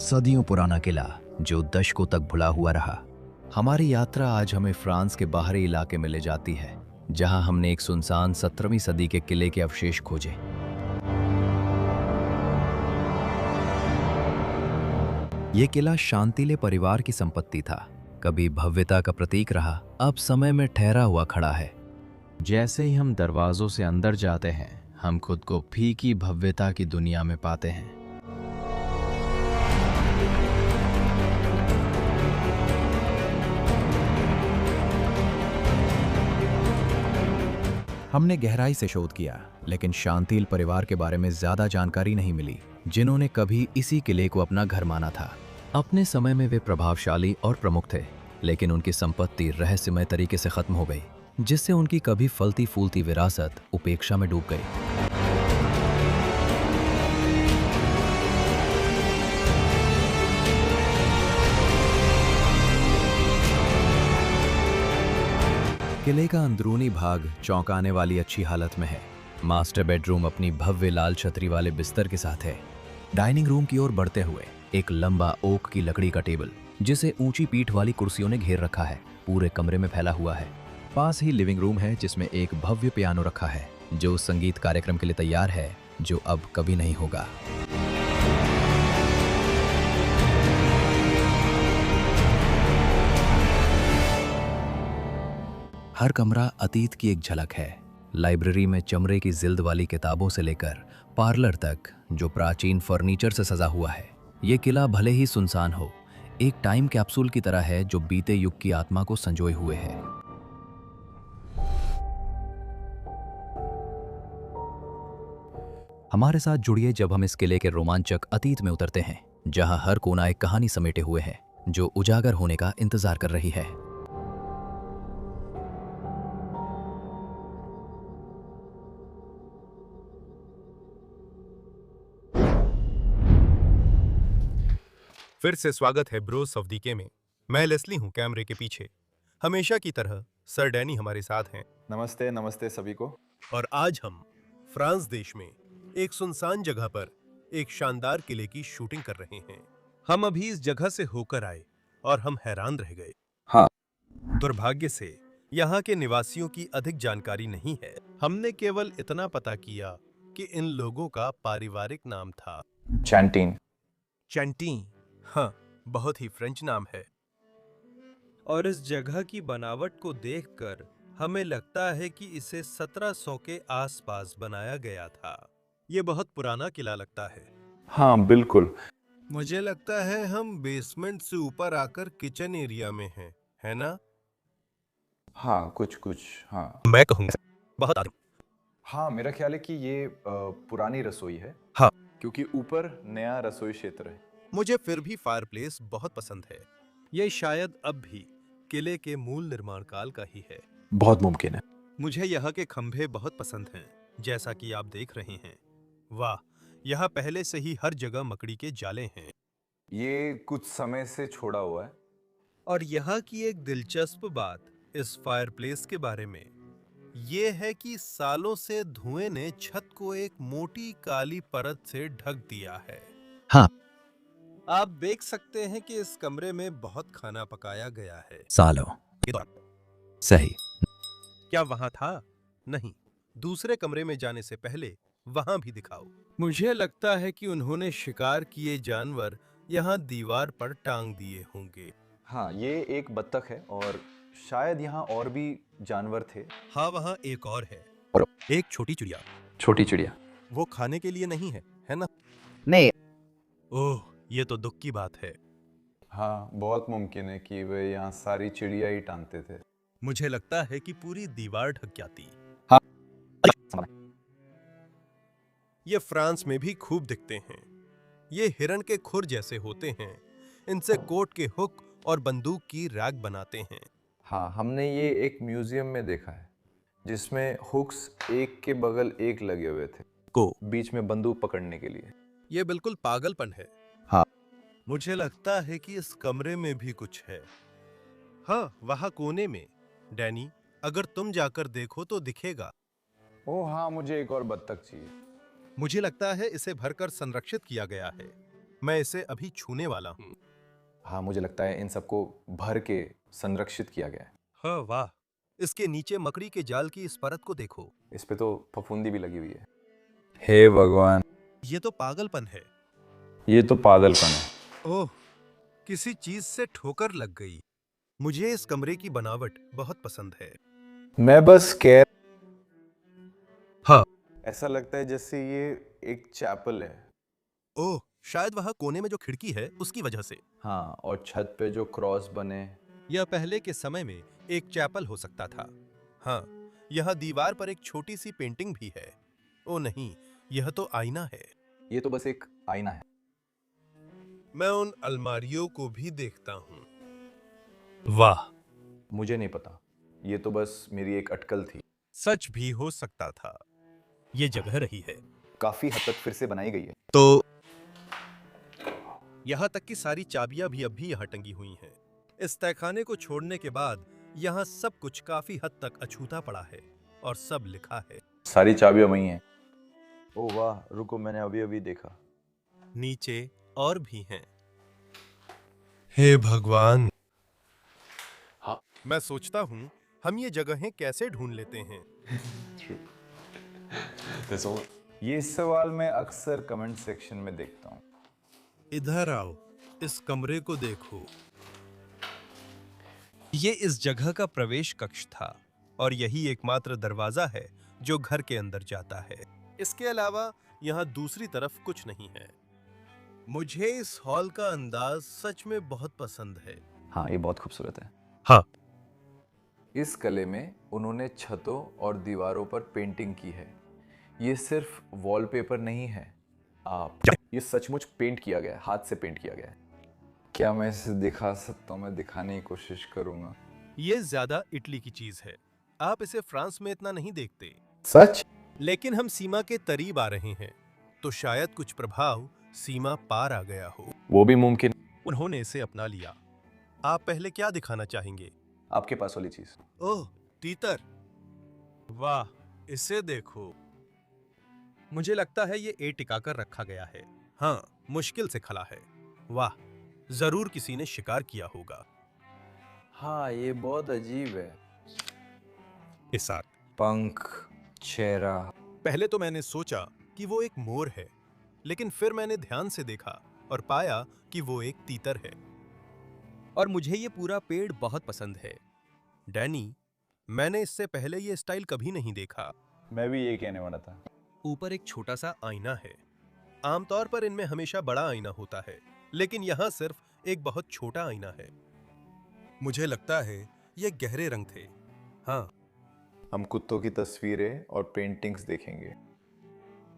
सदियों पुराना किला जो दशकों तक भुला हुआ रहा। हमारी यात्रा आज हमें फ्रांस के बाहरी इलाके में ले जाती है, जहां हमने एक सुनसान 17वीं सदी के किले के अवशेष खोजे। ये किला शांतिले परिवार की संपत्ति था, कभी भव्यता का प्रतीक रहा, अब समय में ठहरा हुआ खड़ा है। जैसे ही हम दरवाजों से अंदर जाते हैं, हम खुद को फीकी भव्यता की दुनिया में पाते हैं। हमने गहराई से शोध किया, लेकिन शांतिल परिवार के बारे में ज्यादा जानकारी नहीं मिली, जिन्होंने कभी इसी किले को अपना घर माना था। अपने समय में वे प्रभावशाली और प्रमुख थे, लेकिन उनकी संपत्ति रहस्यमय तरीके से खत्म हो गई, जिससे उनकी कभी फलती फूलती विरासत उपेक्षा में डूब गई। किले का अंदरूनी भाग चौंकाने वाली अच्छी हालत में है। मास्टर बेडरूम अपनी भव्य लाल छतरी वाले बिस्तर के साथ है। डाइनिंग रूम की ओर बढ़ते हुए एक लंबा ओक की लकड़ी का टेबल, जिसे ऊंची पीठ वाली कुर्सियों ने घेर रखा है, पूरे कमरे में फैला हुआ है। पास ही लिविंग रूम है, जिसमें एक भव्य पियानो रखा है, जो संगीत कार्यक्रम के लिए तैयार है, जो अब कभी नहीं होगा। हर कमरा अतीत की एक झलक है। लाइब्रेरी में चमड़े की जिल्द वाली किताबों से लेकर पार्लर तक, जो प्राचीन फर्नीचर से सजा हुआ है। ये किला भले ही सुनसान हो, एक टाइम कैप्सूल की तरह है, जो बीते युग की आत्मा को संजोए हुए है। हमारे साथ जुड़िए जब हम इस किले के रोमांचक अतीत में उतरते हैं, जहां हर कोना एक कहानी समेटे हुए है, जो उजागर होने का इंतजार कर रही है। फिर से स्वागत है ब्रोस ऑफ दी के में। मैं लेस्ली हूं कैमरे के पीछे। हमेशा की तरह सर डैनी हमारे साथ हैं। नमस्ते नमस्ते सभी को। और आज हम फ्रांस देश में एक सुनसान जगह पर एक शानदार किले की शूटिंग कर रहे हैं। हम अभी इस जगह से होकर आए और हम हैरान रह गए। हाँ। दुर्भाग्य से यहाँ के निवासियों की अधिक जानकारी नहीं है। हमने केवल इतना पता किया कि इन लोगों का पारिवारिक नाम था चैंटीन। चैंटीन। हाँ, बहुत ही फ्रेंच नाम है। और इस जगह की बनावट को देखकर हमें लगता है कि इसे 1700 के आसपास बनाया गया था। ये बहुत पुराना किला लगता है। हाँ बिल्कुल। मुझे लगता है हम बेसमेंट से ऊपर आकर किचन एरिया में हैं, है ना? हाँ कुछ कुछ। हाँ मैं कहूँगा बहुत आदमी। हाँ, मेरा ख्याल है कि ये पुरानी रसोई है। हाँ, क्योंकि ऊपर नया रसोई क्षेत्र है। मुझे फिर भी फायरप्लेस बहुत पसंद है। ये शायद अब भी किले के मूल निर्माण काल का ही है। बहुत मुमकिन है। मुझे यहाँ के खंभे बहुत पसंद हैं, जैसा कि आप देख रहे हैं। वाह, यहाँ पहले से ही हर जगह मकड़ी के जाले हैं। ये कुछ समय से छोड़ा हुआ है। और यहाँ की एक दिलचस्प बात इस फायरप्लेस के बारे में ये है कि सालों से धुएं ने छत को एक मोटी काली परत से ढक दिया है। हाँ, आप देख सकते हैं कि इस कमरे में बहुत खाना पकाया गया है। सालों। सही। क्या वहां था? नहीं, दूसरे कमरे में जाने से पहले वहां भी दिखाओ। मुझे लगता है कि उन्होंने शिकार किए जानवर यहाँ दीवार पर टांग दिए होंगे। हाँ, ये एक बत्तख है और शायद यहाँ और भी जानवर थे। हाँ, वहाँ एक और है, एक छोटी चिड़िया। छोटी चिड़िया। वो खाने के लिए नहीं है ना? नहीं। ओह, ये तो दुख की बात है। हाँ, बहुत मुमकिन है कि वे यहाँ सारी चिड़िया ही टांगते थे। मुझे लगता है कि पूरी दीवार ढक जाती। हाँ। ये फ्रांस में भी खूब दिखते हैं। ये हिरन के खुर जैसे होते हैं। इनसे कोट के हुक और बंदूक की रैक बनाते हैं। हाँ, हमने ये एक म्यूजियम में देखा है, जिसमें हुक्स एक के बगल एक लगे हुए थे, को बीच में बंदूक पकड़ने के लिए। ये बिल्कुल पागलपन है। हाँ। मुझे लगता है कि इस कमरे में भी कुछ है। हाँ, वहाँ कोने में। डैनी, अगर तुम जाकर देखो तो दिखेगा। ओह हाँ, मुझे एक और बत्तख चाहिए। मुझे लगता है इसे भरकर संरक्षित किया गया है। मैं इसे अभी छूने वाला हूँ। हाँ, मुझे लगता है इन सबको भर के संरक्षित किया गया है। हाँ वाह, इसके नीचे मकड़ी के जाल की इस परत को देखो। इस पे तो फफूंदी भी लगी हुई है। हे भगवान, ये तो पागलपन है। ये तो पागलपन है। ओह, किसी चीज से ठोकर लग गई। मुझे इस कमरे की बनावट बहुत पसंद है। मैं बस कह हाँ। ऐसा लगता है जैसे ये एक चैपल है। ओह, शायद वह कोने में जो खिड़की है उसकी वजह से। हाँ, और छत पे जो क्रॉस बने। यह पहले के समय में एक चैपल हो सकता था। हाँ, यहाँ दीवार पर एक छोटी सी पेंटिंग भी है। ओ नहीं, यह तो आईना है। ये तो बस एक आईना है। मैं उन अलमारियों को भी देखता हूँ। वाह, मुझे नहीं पता, ये तो बस मेरी एक अटकल थी। सच भी हो सकता था। ये जगह रही है। काफी हद तक फिर से बनाई गई है। तो यहाँ तक कि सारी चाबियां भी अब भी यहाँ टंगी हुई हैं। इस तहखाने को छोड़ने के बाद यहाँ सब कुछ काफी हद तक अछूता पड़ा है और सब लिखा है। सारी चाबियां वही हैं। ओह वाह, रुको, मैंने अभी अभी देखा। नीचे और भी हैं। हे भगवान, हाँ। मैं सोचता हूँ हम ये जगहें कैसे ढूंढ लेते हैं। ये सवाल मैं अक्सर कमेंट सेक्शन में देखता हूँ। इधर आओ, इस कमरे को देखो। ये इस जगह का प्रवेश कक्ष था और यही एकमात्र दरवाजा है जो घर के अंदर जाता है। इसके अलावा यहाँ दूसरी तरफ कुछ नहीं है। मुझे इस हॉल का अंदाज सच में बहुत पसंद है। हाँ, ये बहुत खूबसूरत है। हाँ, इस कले में उन्होंने छतों और दीवारों पर पेंटिंग की है। ये सिर्फ वॉलपेपर नहीं है, ये सचमुच पेंट किया गया है, हाथ से पेंट किया गया है। क्या मैं इसे दिखा सकता हूँ? मैं दिखाने की कोशिश करूंगा। ये ज्यादा इटली की चीज है। आप इसे फ्रांस में इतना नहीं देखते। सच? लेकिन हम सीमा के करीब आ रहे हैं, तो शायद कुछ प्रभाव सीमा पार आ गया हो। वो भी मुमकिन। उन्होंने इसे अपना लिया। आप पहले क्या दिखाना चाहेंगे? आपके पास वाली चीज। ओह, तीतर। वाह, इसे देखो। मुझे लगता है ये ए टिकाकर रखा गया है। हाँ, मुश्किल से खला है। वाह, जरूर किसी ने शिकार किया होगा। हाँ, ये बहुत अजीब है। इसाक। पंख, चेहरा। पहले तो मैंने सोचा कि वो एक मोर है, लेकिन फिर मैंने ध्यान से देखा और पाया कि वो एक तीतर है। और मुझे ये पूरा पेड़ बहुत पसंद है। डैनी, मैंने इससे पहले ये स्टाइल कभी नहीं देखा। मैं भी ये कहने वाला था। ऊपर एक छोटा सा आईना है। आमतौर पर इनमें हमेशा बड़ा आईना होता है, लेकिन यहाँ सिर्फ एक बहुत छोटा आईना है। मुझे लगता है ये गहरे रंग थे। हाँ, हम कुत्तों की तस्वीरें और पेंटिंग्स देखेंगे।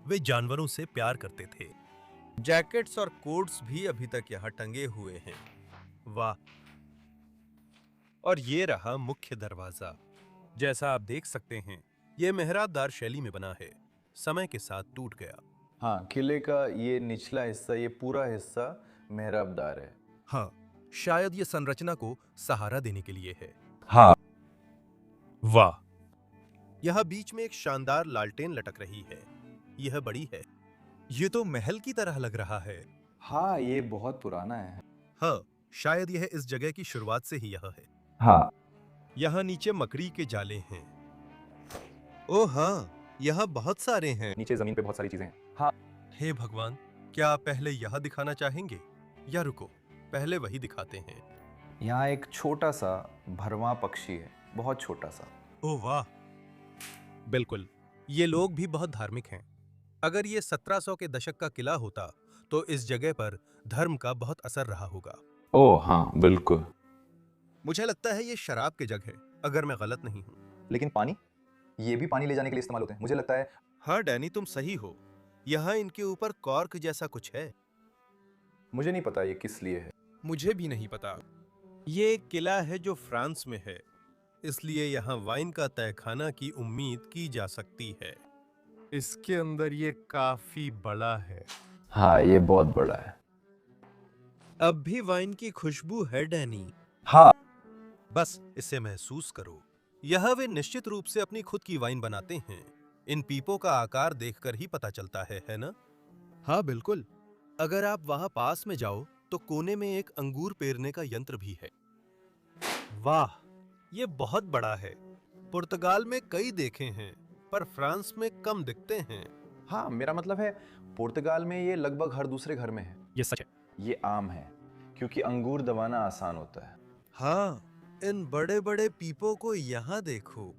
वे जानवरों से प्यार करते थे। जैकेट्स और कोट्स भी अभी तक यहाँ टंगे हुए हैं। वाह। और ये रहा मुख्य दरवाजा। जैसा आप देख सकते हैं, यह मेहराबदार शैली में बना है। समय के साथ टूट गया। हाँ, किले का ये निचला हिस्सा, ये पूरा हिस्सा मेहराबदार है। हाँ, शायद ये संरचना को सहारा देने के लिए है। हाँ। वाह। यहाँ बीच में एक शानदार लालटेन लटक रही है। यह बड़ी है। ये तो महल की तरह लग रहा है। हाँ, ये बहुत पुराना है। हाँ, शायद यह इस जगह की शुरुआत से ही यह है। हाँ। यहाँ नीचे मकड़ी के जाले हैं। ओह हाँ, यहाँ बहुत सारे हैं। नीचे जमीन पे बहुत सारी चीजें हैं। हाँ। हे भगवान, क्या आप पहले यह दिखाना चाहेंगे या रुको, पहले वही दिखाते हैं। यहाँ एक छोटा सा भरवां पक्षी है, बहुत छोटा सा। ओह वाह, बिल्कुल। ये लोग भी बहुत धार्मिक हैं। अगर ये 1700 के दशक का किला होता तो इस जगह पर धर्म का बहुत असर रहा होगा। ओह हाँ, बिल्कुल। मुझे लगता है ये शराब के जग है, अगर मैं गलत नहीं हूँ। लेकिन पानी, ये भी पानी ले जाने के लिए इस्तेमाल होते हैं, मुझे लगता है। हाँ डैनी, तुम सही हो। यहाँ इनके ऊपर कॉर्क जैसा कुछ है। मुझे नहीं पता ये किस लिए है। मुझे भी नहीं पता। ये एक किला है जो फ्रांस में है, इसलिए यहाँ वाइन का तहखाना की उम्मीद की जा सकती है। इसके अंदर ये काफी बड़ा है। हाँ, ये बहुत बड़ा है। अब भी वाइन की खुशबू है डैनी। हाँ। बस इसे महसूस करो। यह वे निश्चित रूप से अपनी खुद की वाइन बनाते हैं। इन पीपों का आकार देखकर ही पता चलता है ना? हाँ बिल्कुल। अगर आप वहां पास में जाओ तो कोने में एक अंगूर पेरने का यंत्र भी है। वाह, ये बहुत बड़ा है। पुर्तगाल में कई देखे हैं, पर फ्रांस में कम दिखते हैं। हाँ, मेरा मतलब है पुर्तगाल में ये लगभग हर दूसरे घर में है। ये सच है। ये आम है क्योंकि अंगूर दबाना आसान होता है। हाँ, इन बड़े बड़े पीपों को यहाँ देखो।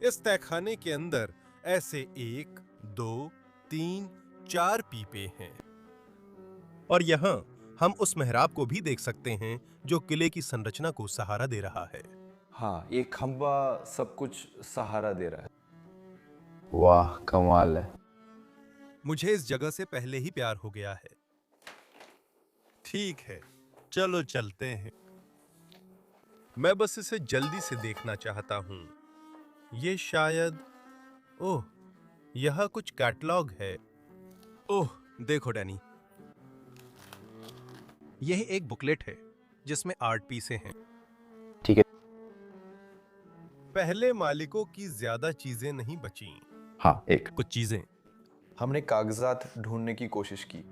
इस तहखाने के अंदर ऐसे 1, 2, 3, 4 पीपे हैं। और यहाँ हम उस मेहराब को भी देख सकते हैं जो किले की संरचना को सहारा दे रहा है। हाँ, ये खंबा सब कुछ सहारा दे रहा है। वाह, कमाल है। मुझे इस जगह से पहले ही प्यार हो गया है। ठीक है, चलो चलते हैं। मैं बस इसे जल्दी से देखना चाहता हूँ। ये शायद, ओह, यहाँ कुछ कैटलॉग है। ओह, देखो डैनी, यह एक बुकलेट है जिसमें आर्ट पीसें हैं। ठीक है। पहले मालिकों की ज्यादा चीजें नहीं बची। हाँ, एक कुछ चीजें, हमने कागजात ढूंढने की कोशिश की,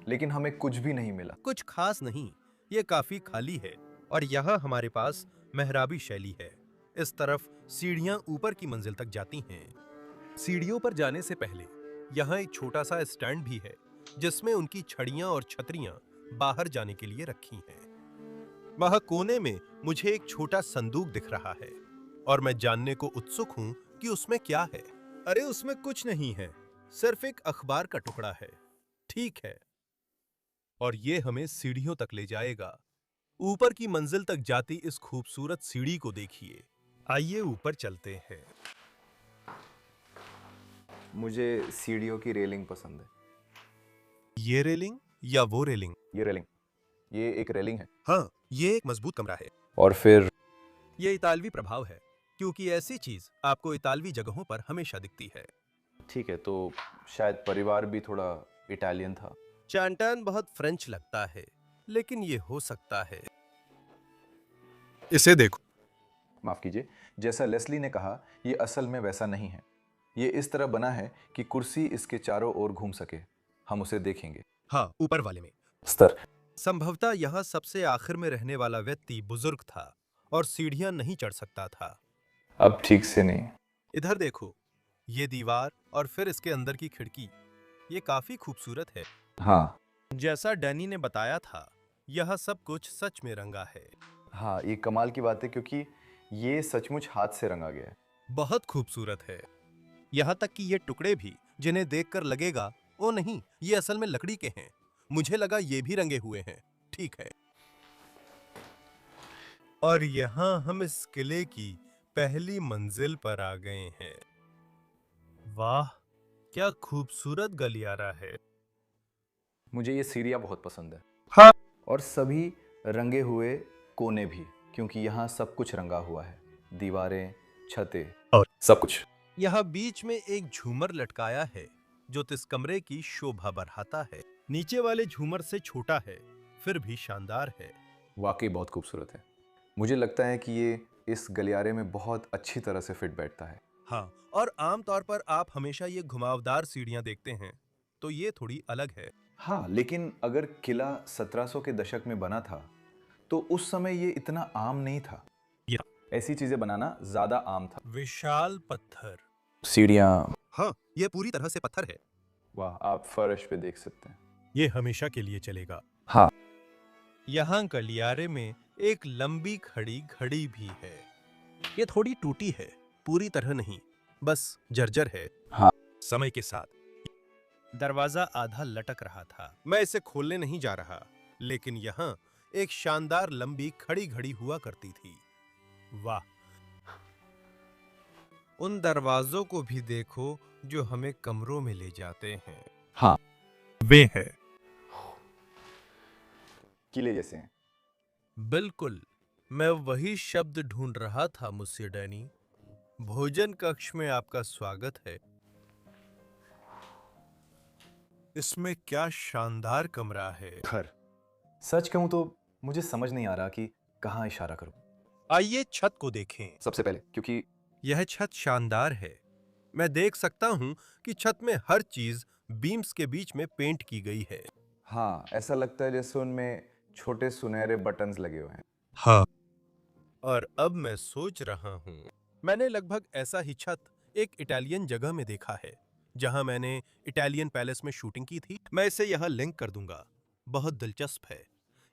लेकिन हमें कुछ भी नहीं मिला। कुछ खास नहीं। ये काफी खाली है। और यहाँ हमारे पास मेहराबी शैली है। इस तरफ सीढ़ियां ऊपर की मंजिल तक जाती हैं। सीढ़ियों पर जाने से पहले यहाँ एक छोटा सा स्टैंड भी है जिसमें उनकी छड़ियां और छतरियां बाहर जाने के लिए रखी हैं। वहां कोने में मुझे एक छोटा संदूक दिख रहा है और मैं जानने को उत्सुक हूं कि उसमें क्या है। अरे, उसमें कुछ नहीं है, सिर्फ एक अखबार का टुकड़ा है। ठीक है, और ये हमें सीढ़ियों तक ले जाएगा। ऊपर की मंजिल तक जाती इस खूबसूरत सीढ़ी को देखिए। आइए ऊपर चलते हैं। मुझे सीढ़ियों की रेलिंग पसंद है। ये रेलिंग या वो रेलिंग? ये रेलिंग, ये एक रेलिंग है। हाँ, ये एक मजबूत कमरा है। और फिर ये इतालवी प्रभाव है, क्योंकि ऐसी चीज आपको इतालवी जगहों पर हमेशा दिखती है। ठीक है, तो शायद परिवार भी थोड़ा इटालियन था। चांटान बहुत फ्रेंच लगता है, लेकिन ये हो सकता है। इसे देखो। माफ कीजिए, जैसा लेस्ली ने कहा, ये असल में वैसा नहीं है। ये इस तरह बना है कि कुर्सी इसके चारों ओर घूम सके। हम उसे देखेंगे। हाँ, ऊपर वाले में। स्तर। संभवतः यहाँ सबसे आखिर में रहने वाला व्यक्ति बुजुर्ग था और सीढ़ियां नहीं चढ़ सकता था। अब ठीक से नहीं। इधर देखो, ये दीवार और फिर इसके अंदर की खिड़की, ये काफी खूबसूरत है। हाँ। जैसा डैनी ने बताया था, यह सब कुछ सच में रंगा है। हाँ, ये कमाल की बात है क्योंकि ये सचमुच हाथ से रंगा गया है। बहुत खूबसूरत है। यहाँ तक कि ये टुकड़े भी, जिन्हें देखकर लगेगा ओ नहीं, ये असल में लकड़ी के हैं, मुझे लगा ये भी रंगे हुए हैं। ठीक है। और यहाँ हम इस किले की पहली मंजिल पर आ गए हैं। वाह, क्या खूबसूरत गलियारा है। मुझे ये सीढ़ियाँ बहुत पसंद है। हाँ। और सभी रंगे हुए कोने भी, क्योंकि यहाँ सब कुछ रंगा हुआ है। दीवारें, छतें और सब कुछ। यहाँ बीच में एक झूमर लटकाया है जो इस कमरे की शोभा बढ़ाता है। नीचे वाले झूमर से छोटा है, फिर भी शानदार है। वाकई बहुत खूबसूरत है। मुझे लगता है कि ये इस गलियारे में बहुत अच्छी तरह से फिट बैठता है। हाँ, और आमतौर पर आप हमेशा ये घुमावदार सीढ़ियां देखते हैं, तो ये थोड़ी अलग है। हाँ, लेकिन अगर किला 1700 के दशक में बना था तो उस समय ये इतना आम नहीं था। ऐसी चीजें बनाना ज्यादा आम था। विशाल पत्थर। सीढ़ियाँ। हाँ, ये पूरी तरह से पत्थर है। वाह, आप फर्श पे देख सकते हैं। ये हमेशा के लिए चलेगा। हाँ। यहाँ गलियारे में एक लंबी खड़ी घड़ी भी है। ये थोड़ी टूटी है, पूरी तरह नहीं, बस जर्जर है। हाँ। समय के साथ दरवाजा आधा लटक रहा था। मैं इसे खोलने नहीं जा रहा, लेकिन यहाँ एक शानदार लंबी खड़ी घड़ी हुआ करती थी। वाह, उन दरवाजों को भी देखो जो हमें कमरों में ले जाते हैं। हाँ, वे हैं किले जैसे हैं। बिल्कुल, मैं वही शब्द ढूंढ रहा था मुझसे डैनी। भोजन कक्ष में आपका स्वागत है। इसमें क्या शानदार कमरा है। घर। सच कहूं तो मुझे समझ नहीं आ रहा कि कहाँ इशारा करूं। आइए छत को देखें। सबसे पहले क्योंकि यह छत शानदार है। मैं देख सकता हूं कि छत में हर चीज बीम्स के बीच में पेंट की गई है। हाँ, ऐसा लगता है जैसे उनमें छोटे सुनहरे बटन्स लगे हुए हैं। हाँ। और अब मैं सोच रहा हूँ, मैंने लगभग ऐसा ही छत एक इटालियन जगह में देखा है, जहां मैंने इटालियन पैलेस में शूटिंग की थी। मैं इसे यहाँ लिंक कर दूंगा। बहुत दिलचस्प है।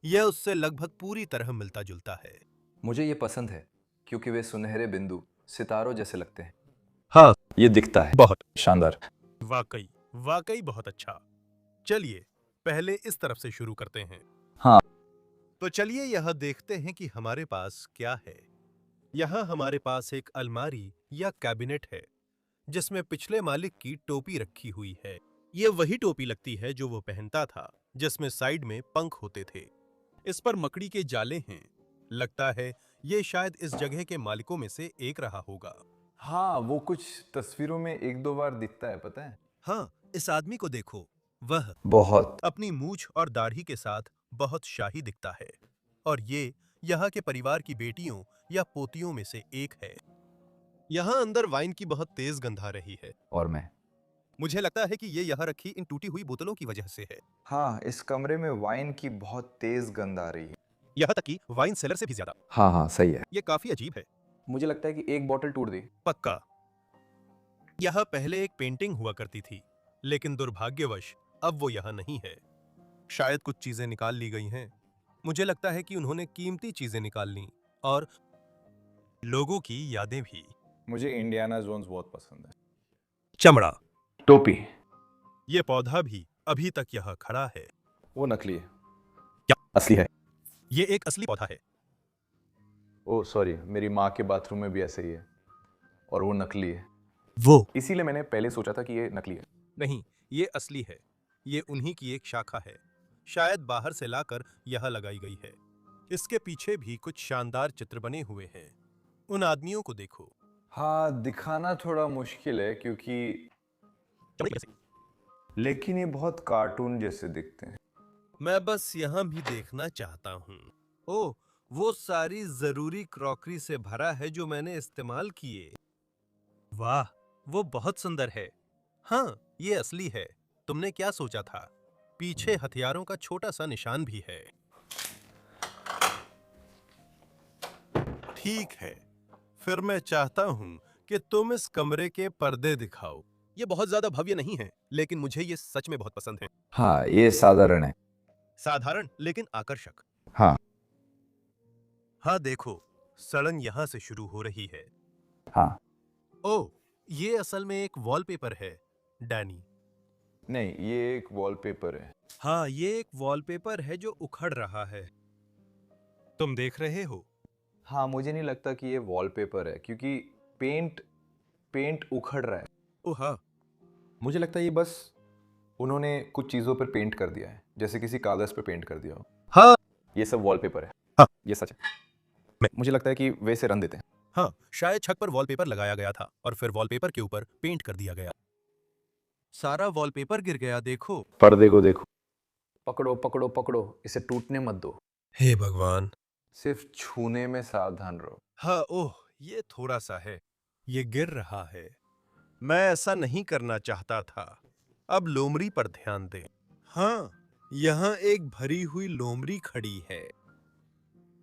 यह उससे लगभग पूरी तरह मिलता जुलता है। मुझे ये पसंद है क्योंकि वे सुनहरे बिंदु सितारों जैसे लगते हैं। हाँ, ये दिखता है बहुत शानदार। वाकई वाकई बहुत अच्छा। चलिए पहले इस तरफ से शुरू करते हैं। हाँ। तो चलिए यह देखते हैं कि हमारे पास क्या है। यहाँ हमारे पास एक अलमारी या कैबिनेट है, जिसमें पिछले मालिक की टोपी रखी हुई है। ये वही टोपी लगती है जो वो पहनता था, जिसमें साइड में पंख होते थे। इस पर मकड़ी के जाले हैं। लगता है ये शायद इस जगह के मालिकों में से एक रहा होगा। हाँ, वो कुछ तस्वीरों में एक दो बार दिखता है, पता है। हाँ, इस आदमी को देखो। वह बहुत। अपनी मूछ और दाढ़ी के साथ बहुत शाही दिखता है, और ये यहाँ के परिवार की बेटियों या पोतियों में से एक है। यहाँ अंदर वाइन की बहुत तेज गंध आ रही है। और मैं। मुझे लगता है कि ये यहाँ रखी इन टूटी हुई बोतलों की वजह से है। हाँ, इस कमरे में वाइन की बहुत तेज गंध आ रही है। यहाँ तक कि वाइन सेलर से भी ज्यादा। हाँ हाँ, सही है। ये काफी अजीब है। मुझे लगता है कि एक बोतल टूट दी। पक्का। यहाँ पहले एक पेंटिंग हुआ करती थी, लेकिन दुर्भाग्यवश अब वो यहाँ नहीं है। शायद कुछ चीजें निकाल ली गई हैं। मुझे लगता है कि उन्होंने कीमती चीजें निकाल ली, और लोगों की यादें भी। मुझे इंडियाना जोन्स बहुत पसंद है। चमड़ा। टोपी। ये पौधा भी अभी तक यहाँ खड़ा है। वो नकली है। क्या? असली है। ये एक असली पौधा है। ओह सॉरी, मेरी माँ के बाथरूम में भी ऐसे ही है, और वो नकली है। वो इसीलिए मैंने पहले सोचा था कि ये नकली है। नहीं, ये असली है। ये उन्हीं की एक शाखा है, शायद बाहर से लाकर यहाँ लगाई गई है। इसके पीछे भी कुछ शानदार चित्र बने हुए हैं। उन आदमियों को देखो। हाँ, दिखाना थोड़ा मुश्किल है क्योंकि, लेकिन ये बहुत कार्टून जैसे दिखते हैं। मैं बस यहाँ भी देखना चाहता हूँ। ओह, वो सारी जरूरी क्रॉकरी से भरा है जो मैंने इस्तेमाल किए। वाह, वो बहुत सुंदर है। हाँ, ये असली है। तुमने क्या सोचा था? पीछे हथियारों का छोटा सा निशान भी है। ठीक है, फिर मैं चाहता हूँ कि तुम इस कमरे के पर्दे दिखाओ। ये बहुत ज्यादा भव्य नहीं है, लेकिन मुझे ये सच में बहुत पसंद है। हाँ, ये साधारण है। साधारण लेकिन आकर्षक। हाँ। हाँ देखो, सड़न यहाँ से शुरू हो रही है। हाँ। ओह, ये असल में एक वॉलपेपर है, डैनी। नहीं, ये एक वॉलपेपर है। हाँ, ये एक वॉलपेपर है जो उखड़ रहा है। तुम देख रहे हो? हाँ, मुझे नहीं लगता कि ये वॉलपेपर है क्योंकि पेंट उखड़ रहा है। ओह हाँ, मुझे लगता है ये बस उन्होंने कुछ चीज़ों पर पेंट कर दिया है, जैसे किसी कागज़ पे पेंट कर दिया हो। हाँ, ये सब वॉलपेपर है। हाँ। ये सच है। मुझे लगता है कि वे इसे रन देते हैं। हाँ, शायद छत पर वॉलपेपर लगाया गया था और फिर वॉलपेपर के ऊपर पेंट कर दिया गया। सारा वॉलपेपर गिर गया, देखो। पर्दे को देखो। पकड़ो पकड़ो पकड़ो, इसे टूटने मत दो। हे भगवान। सिर्फ छूने में सावधान रहो। हाँ, ओह, ये थोड़ा सा है। ये गिर रहा है। मैं ऐसा नहीं करना चाहता था। अब लोमड़ी पर ध्यान दें। हाँ, यहाँ एक भरी हुई लोमड़ी खड़ी है।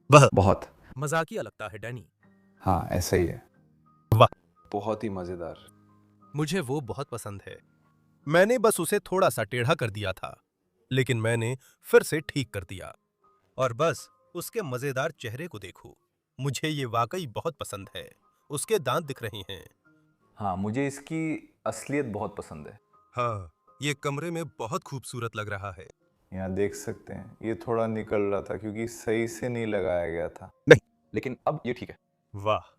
वह बहुत मजाकिया लगता है, डैनी। हाँ, ऐसा ही है। वाह, बहुत ही मजेदार। मुझे वो बहुत पसंद है। मैंने बस उसे थोड़ा सा टेढ़ा कर दिया था, लेकिन मैंने फिर से ठीक कर दिया। और बस उसके मजेदार चेहरे को देखो। मुझे ये वाकई बहुत पसंद है। उसके दांत दिख रहे हैं। हाँ, मुझे इसकी असलियत बहुत पसंद है। हाँ, ये कमरे में बहुत खूबसूरत लग रहा है। यहाँ देख सकते हैं, ये थोड़ा निकल रहा था क्योंकि सही से नहीं लगाया गया था। नहीं, लेकिन अब ये ठीक है। वाह,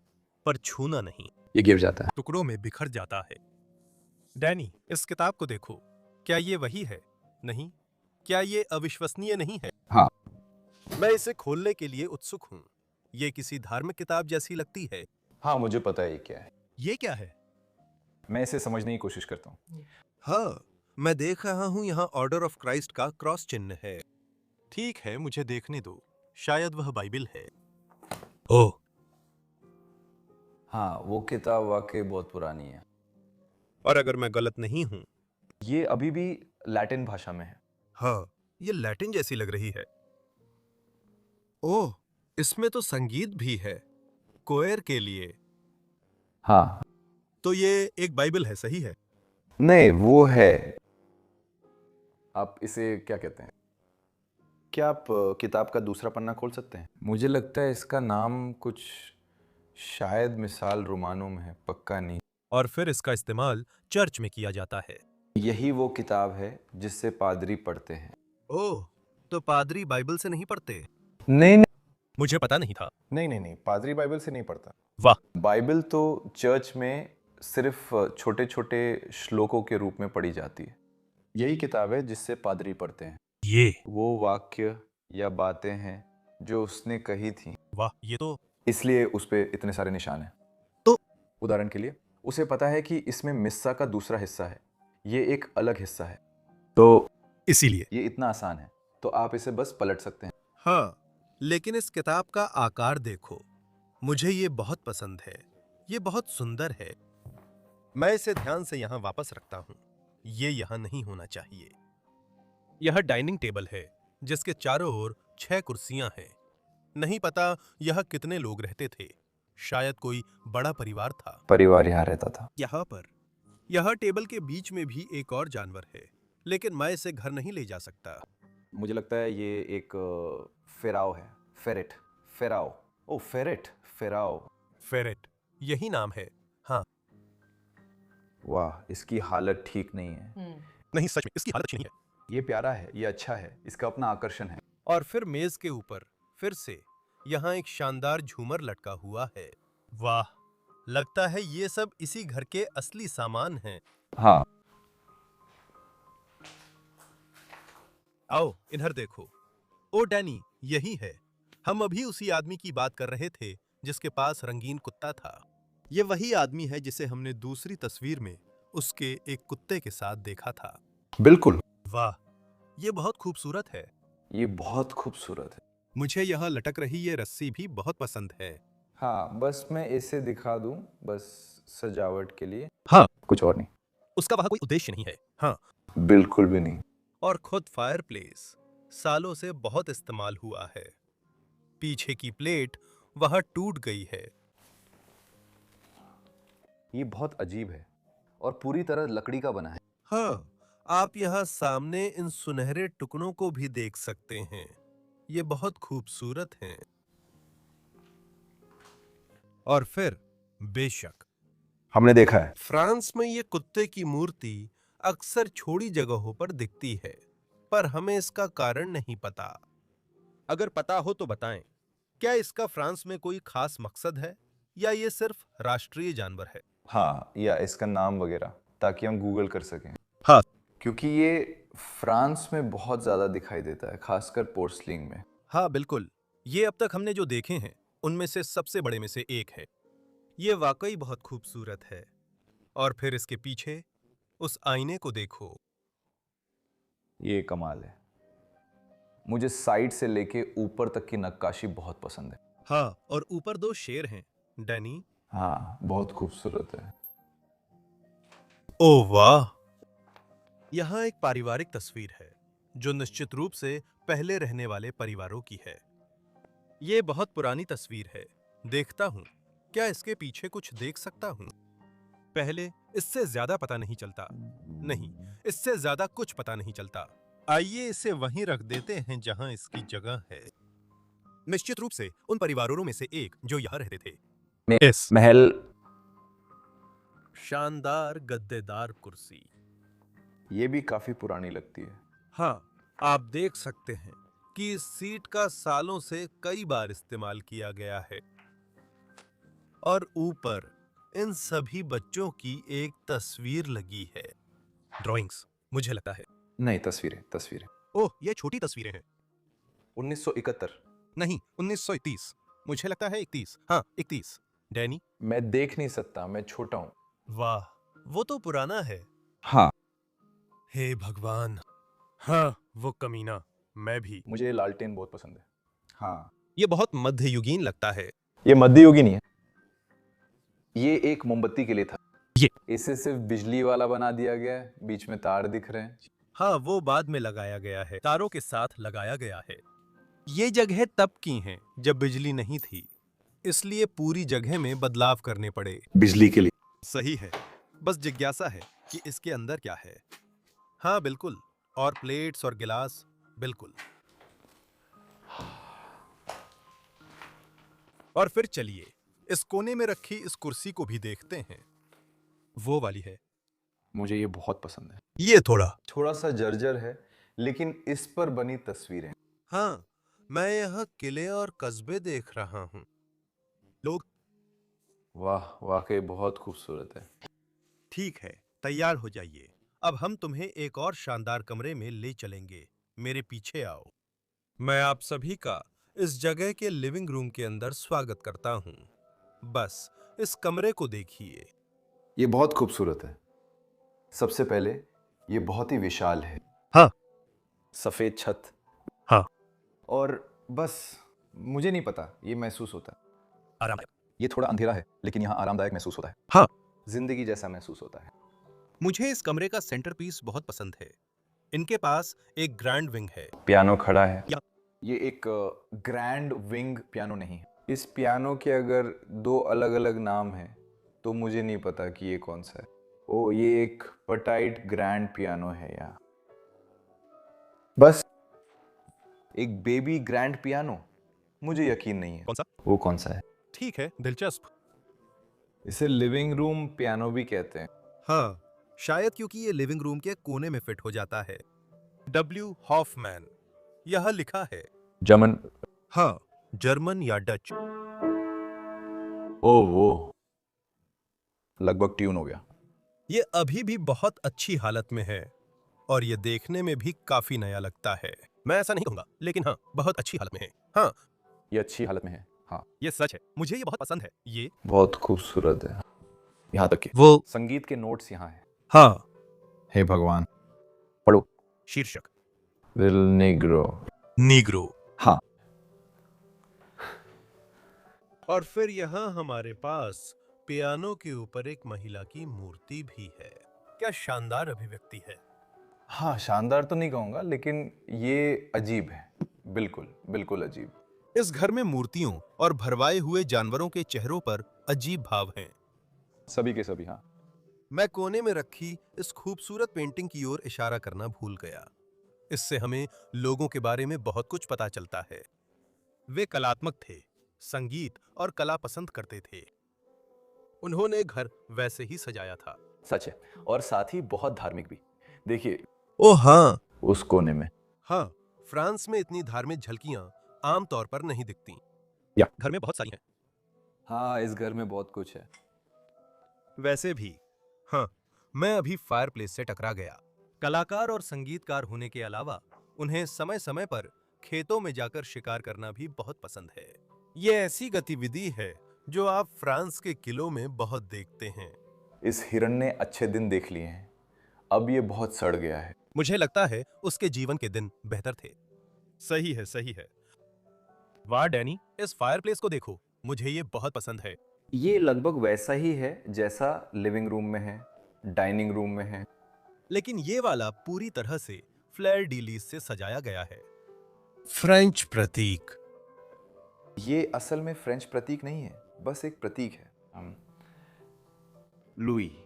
पर छूना नहीं। ये गिर जाता है। टुकड़ों में बिखर जाता है। डैनी, इस किताब को देखो। क्या ये वही है? नहीं, क्या ये अविश्वसनीय नहीं है? हाँ। मैं इसे खोलने के लिए उत्सुक हूँ। ये किसी धार्मिक किताब जैसी लगती है। हाँ, मुझे पता है ये क्या है। ये क्या है? मैं इसे समझने की कोशिश करता हूँ। हाँ, मैं देख रहा हूँ यहाँ ऑर्डर ऑफ क्राइस्ट का क्रॉस चिन्ह है। ठीक है, मुझे देखने दो। शायद वह बाइबिल है। ओह, हाँ, वो किताब वाकई बहुत पुरानी है। और अगर मैं गलत नहीं हूँ, ये अभी भी लैटिन भाषा में है। हाँ, ये लैटिन जैसी लग रही है। ओह, इसमें तो संगीत भी है, कोयर के लिए। हाँ, तो ये एक बाइबल है, सही है? नहीं वो है। आप इसे क्या कहते हैं? क्या आप किताब का दूसरा पन्ना खोल सकते हैं? मुझे लगता है इसका नाम कुछ शायद मिसाल रोमानो में है, पक्का नहीं। और फिर इसका इस्तेमाल चर्च में किया जाता है। यही वो किताब है जिससे पादरी पढ़ते हैं। ओह, तो पादरी बाइबल से नहीं पढ़ते? नहीं मुझे पता नहीं था। नहीं, पादरी बाइबल से नहीं पढ़ता। वाह, बाइबल तो चर्च में सिर्फ छोटे छोटे श्लोकों के रूप में पढ़ी जाती है। यही किताब है जिससे पादरी पढ़ते हैं। ये वो वाक्य या बातें हैं जो उसने कही थी, वाह, ये तो इसलिए उस पे इतने सारे निशान हैं। तो उदाहरण के लिए उसे पता है कि इसमें मिस्सा का दूसरा हिस्सा है, ये एक अलग हिस्सा है, तो इसीलिए। ये इतना आसान है, तो आप इसे बस पलट सकते हैं। हाँ, लेकिन इस किताब का आकार देखो, मुझे ये बहुत पसंद है। ये बहुत सुंदर है। मैं इसे ध्यान से यहाँ वापस रखता हूँ। ये यहाँ नहीं होना चाहिए। यह डाइनिंग टेबल है जिसके चारों ओर 6 कुर्सियां हैं। नहीं पता यह कितने लोग रहते थे। शायद कोई बड़ा परिवार था। परिवार यहाँ रहता था। यहाँ पर यह टेबल के बीच में भी एक और जानवर है, लेकिन मैं इसे घर नहीं ले जा सकता। मुझे लगता है ये एक फेराव है। फेरेट, फेराव। ओ फेरेट, फेराव। फेरेट, यही नाम है। हाँ, वाह, इसकी हालत ठीक नहीं है। नहीं, सच में इसकी हालत अच्छी नहीं है। ये प्यारा है, ये अच्छा है, इसका अपना आकर्षण है। और फिर मेज के ऊपर फिर से यहाँ एक शानदार झूमर लटका हुआ है। वाह, लगता है ये सब इसी घर के असली सामान हैं। हाँ, आओ इधर देखो। ओ डैनी, यही है। हम अभी उसी आदमी की बात कर रहे थे जिसके पास रंगीन कुत्ता था। ये वही आदमी है जिसे हमने दूसरी तस्वीर में उसके एक कुत्ते के साथ देखा था। बिल्कुल। वाह, ये बहुत खूबसूरत है। ये बहुत खूबसूरत है। मुझे यहाँ लटक रही ये रस्सी भी बहुत पसंद है। हाँ, बस मैं इसे दिखा दूं, बस सजावट के लिए। हाँ, कुछ और नहीं। उसका वहाँ कोई उद्देश्य नहीं है। हाँ, बिल्कुल भी नहीं। और खुद फायरप्लेस सालों से बहुत इस्तेमाल हुआ है। पीछे की प्लेट वहां टूट गई है। ये बहुत अजीब है और पूरी तरह लकड़ी का बना है। हाँ, आप यहाँ सामने इन सुनहरे टुकड़ों को भी देख सकते हैं। ये बहुत खूबसूरत हैं। और फिर बेशक हमने देखा है। फ्रांस में ये कुत्ते की मूर्ति अक्सर छोड़ी जगहों पर दिखती है, पर हमें इसका कारण नहीं पता। अगर पता हो तो बताएं, क्या इसका फ्रांस में कोई खास मकसद है या ये सिर्फ राष्ट्रीय जानवर है? हाँ, या इसका नाम वगैरह, ताकि हम गूगल कर सकें। हाँ, क्योंकि ये फ्रांस में बहुत ज्यादा दिखाई देता है, खासकर पोर्सलिन में। हाँ बिल्कुल। ये अब तक हमने जो देखे हैं उनमें से सबसे बड़े में से एक है। ये वाकई बहुत खूबसूरत है। और फिर इसके पीछे उस आईने को देखो। ये कमाल है। मुझे साइड से लेके ऊपर तक की नक्काशी बहुत पसंद है। हाँ, और ऊपर 2 शेर हैं। डैनी, हाँ, बहुत खूबसूरत है। ओह वाह! यहाँ एक पारिवारिक तस्वीर है जो निश्चित रूप से पहले रहने वाले परिवारों की है। ये बहुत पुरानी तस्वीर है। देखता हूँ, क्या इसके पीछे कुछ देख सकता हूँ? पहले इससे ज्यादा पता नहीं चलता। नहीं, इससे ज्यादा कुछ पता नहीं चलता। आइए इसे वहीं रख देते हैं जहां इसकी जगह है। निश्चित रूप से उन परिवारों में से एक जो यहाँ रहते थे। इस महल। शानदार गद्देदार कुर्सी। ये भी काफी पुरानी लगती है। हाँ, आप देख सकते हैं कि इस सीट का सालों से कई बार इस्तेमाल किया गया है। और ऊपर इन सभी बच्चों की एक तस्वीर लगी है। ड्राइंग्स, मुझे लगता है। नहीं, तस्वीरें तस्वीरें। ओह, ये छोटी तस्वीरें हैं। 1971। नहीं, 1931। मुझे लगता है 31। हाँ, 31। डैनी, मैं देख नहीं सकता, मैं छोटा हूँ। वाह, वो तो पुराना है। हाँ, हे भगवान। हाँ, वो कमीना। मैं भी। मुझे ये लालटेन बहुत पसंद है। हाँ, ये बहुत मध्ययुगीन लगता है। ये मध्ययुगीन ही है। ये एक मोमबत्ती के लिए था। इसे सिर्फ बिजली वाला बना दिया गया है, बीच में तार दिख रहे हैं। हाँ, वो बाद में लगाया गया है, तारों के साथ लगाया गया है। ये जगह तब की हैं जब बिजली नहीं थी, इसलिए पूरी जगह में बदलाव करने पड़े। बिजली के लिए। सही है, बस जिज्ञासा है कि इसके अंदर क्या है। हाँ बिल्कुल, और प्लेट्स और गिलास, बिल्कुल। और फिर चलिए इस कोने में रखी इस कुर्सी को भी देखते हैं। वो वाली है। मुझे ये बहुत पसंद है। ये थोड़ा सा जर्जर है, लेकिन इस पर बनी तस्वीरें। हाँ, मैं यहाँ किले और कस्बे देख रहा हूँ। लोग। वाह, वाकई बहुत खूबसूरत है। ठीक है, तैयार हो जाइए। अब हम तुम्हें एक और शानदार कमरे में ले चलेंगे। मेरे पीछे आओ। मैं आप सभी का इस जगह के लिविंग रूम के अंदर स्वागत करता हूँ। बस इस कमरे को देखिए। ये बहुत खूबसूरत है। सबसे पहले ये बहुत ही विशाल है। हाँ। सफेद छत। हाँ। और बस मुझे नहीं पता, ये महसूस होता है। आरामदायक। ये थोड़ा अंधेरा है, लेकिन यहाँ आरामदायक महसूस होता है। हाँ। जिंदगी जैसा महसूस होता है। मुझे इस कमरे का सेंटरपीस बहुत पसंद है। इनके पास एक ग्रैंड विंग है। पियानो खड़ा है। ये एक ग्रैंड विंग पियानो नहीं है। इस पियानो के अगर दो अलग अलग नाम हैं तो मुझे नहीं पता कि ये कौन सा है। ओ, ये एक पटाइट ग्रैंड पियानो है यहाँ। बस एक बेबी ग्रैंड पियानो, मुझे यकीन नहीं है। कौन सा? वो कौन सा है? ठीक है, दिलचस्प। इसे लिविंग रूम पियानो भी कहते हैं। हाँ, शायद क्योंकि ये लिविंग रूम के कोने में फिट हो जाता है। W. हॉफमैन, यह लिखा है। जर्मन। हाँ, जर्मन या डच। ओह, वो लगभग ट्यून हो गया। ये अभी भी बहुत अच्छी हालत में है और ये देखने में भी काफी नया लगता है। मैं ऐसा नहीं कहूंगा, लेकिन हाँ, बहुत अच्छी हालत में है। हाँ, ये अच्छी हालत में है। हाँ, ये सच है। मुझे ये बहुत पसंद है। ये बहुत खूबसूरत है। यहाँ तक कि वो संगीत के नोट्स यहाँ हैं। हाँ, हे भगवान, पढ़ो। शीर्षक लिटिल नेग्रो। नीग्रो। हाँ। और फिर यहाँ हमारे पास पियानो के ऊपर एक महिला की मूर्ति भी है। क्या शानदार अभिव्यक्ति है। हाँ, शानदार तो नहीं कहूँगा, लेकिन ये अजीब है। बिल्कुल बिल्कुल अजीब। इस घर में मूर्तियों और भरवाए हुए जानवरों के चेहरों पर अजीब भाव हैं। सभी के सभी। हाँ। मैं कोने में रखी इस खूबसूरत पेंटिंग की ओर इशारा करना भूल गया। इससे हमें लोगों के बारे में बहुत कुछ पता चलता है। वे कलात्मक थे, संगीत और कला पसंद करते थे। उन्होंने घर वैसे ही सजाया था। सच है, और साथ ही बहुत धार्मिक भी। देखिए ओ हाँ, उस कोने में। हाँ, फ्रांस में इतनी धार्मिक झलकियां आमतौर पर नहीं दिखती। या घर में बहुत सारी हैं। हाँ, इस घर में बहुत कुछ है। वैसे भी हाँ, मैं अभी फायरप्लेस से टकरा गया। कलाकार और संगीतकार होने के अलावा उन्हें समय समय पर खेतों में जाकर शिकार करना भी बहुत पसंद है। ये ऐसी गतिविधि है जो आप फ्रांस के किलों में बहुत देखते हैं। इस हिरण ने अच्छे दिन देख लिए हैं, अब ये बहुत सड़ गया है। मुझे लगता है उसके जीवन के दिन बेहतर थे। सही है, सही है। वाह डैनी, इस फायरप्लेस को देखो, मुझे ये बहुत पसंद है। ये लगभग वैसा ही है जैसा लिविंग रूम में है, डाइनिंग रूम में है। लेकिन ये वाला पूरी तरह से फ्लेयर डी लीस से सजाया गया है। फ्रेंच प्रतीक। ये असल में फ्रेंच प्रतीक नहीं है, बस एक प्रतीक है। लुई,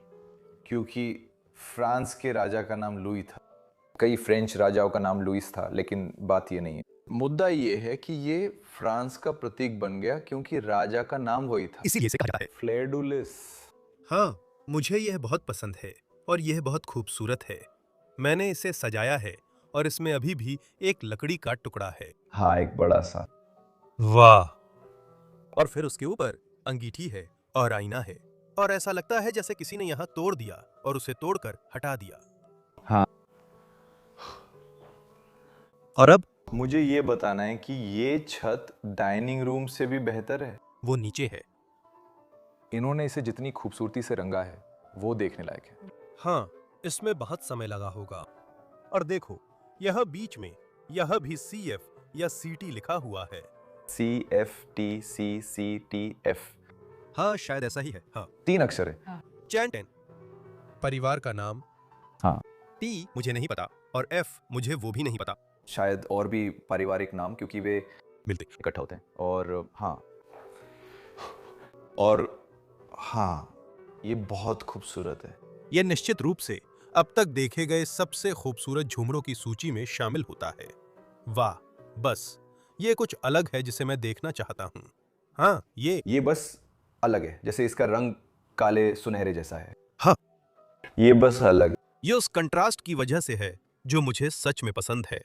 क्योंकि फ्रांस के राजा का नाम लुई था। कई फ्रेंच राजाओं का नाम लुइस था, लेकिन बात ये नहीं है। मुद्दा ये है कि ये फ्रांस का प्रतीक बन गया क्योंकि राजा का नाम वही था, इसीलिए इसे कहा जाता है फ्लेयर डू लिस। हाँ, मुझे यह बहुत पसंद है और यह बहुत खूबसूरत है। मैंने इसे सजाया है और इसमें अभी भी एक लकड़ी का टुकड़ा है। हाँ, एक बड़ा सा। वाह। और फिर उसके ऊपर अंगीठी है और आईना है और ऐसा लगता है जैसे किसी ने यहाँ तोड़ दिया और उसे तोड़कर हटा दिया। हाँ। और अब मुझे ये बताना है कि ये छत डाइनिंग रूम से भी बेहतर है। वो नीचे है। इन्होंने इसे जितनी खूबसूरती से रंगा है वो देखने लायक है। हाँ, इसमें बहुत समय लगा होगा। और देखो, यह बीच में यह भी CF या CT लिखा हुआ है। CFTCCTF। हाँ, शायद ऐसा ही है। हाँ, 3 अक्षर है। चैंटेन परिवार का नाम। हाँ। टी मुझे नहीं पता और एफ मुझे वो भी नहीं पता। शायद और भी पारिवारिक नाम, क्योंकि वे मिलते। इकट्ठा होते हैं। और हाँ, ये बहुत खूबसूरत है। यह निश्चित रूप से अब तक देखे गए सबसे खूबसूरत झूमरों की सूची में शामिल होता है। वाह, बस ये कुछ अलग है जिसे मैं देखना चाहता हूँ। हाँ, ये बस अलग है, जैसे इसका रंग काले सुनहरे जैसा है। हाँ। ये बस अलग। ये उस कंट्रास्ट की वजह से है जो मुझे सच में पसंद है।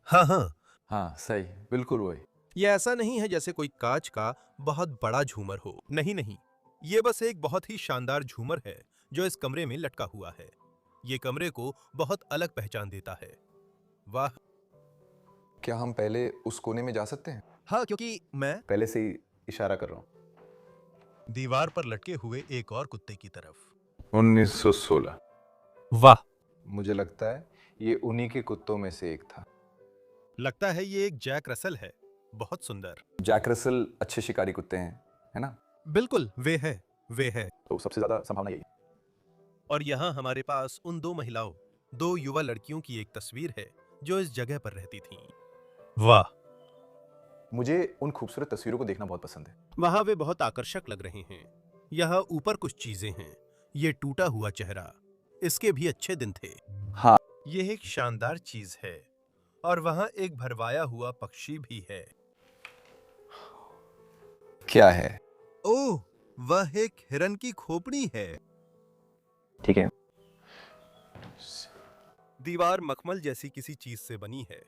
हाँ हाँ, हाँ सही, बिल्कुल वही। ये ऐसा नहीं है जैसे कोई कांच का बहुत बड़ा झूमर हो। नहीं नहीं, ये बस एक बहुत ही शानदार झूमर है जो इस कमरे में लटका हुआ है। ये कमरे को बहुत अलग पहचान देता है। वाह। क्या हम पहले उस कोने में जा सकते हैं? हाँ, क्योंकि मैं पहले से ही इशारा कर रहा हूँ। दीवार पर लटके हुए एक और कुत्ते की तरफ। 1916। वाह, मुझे लगता है ये उन्हीं के कुत्तों में से एक था। लगता है ये एक जैक रसल है। बहुत सुंदर। जैक रसल अच्छे शिकारी कुत्ते हैं, है ना? बिल्कुल, वे है। तो सबसे ज्यादा संभावना यही। और यहाँ हमारे पास उन दो महिलाओं, दो युवा लड़कियों की एक तस्वीर है जो इस जगह पर रहती थीं। वाह, मुझे उन खूबसूरत तस्वीरों को देखना बहुत पसंद है। वहां वे बहुत आकर्षक लग रहे हैं। यहाँ ऊपर कुछ चीजें हैं। ये टूटा हुआ चेहरा, इसके भी अच्छे दिन थे। हाँ। ये एक शानदार चीज है। और वहां एक भरवाया हुआ पक्षी भी है। क्या है? ओह, वह एक हिरन की खोपड़ी है। ठीक है। दीवार मखमल जैसी किसी चीज से बनी है।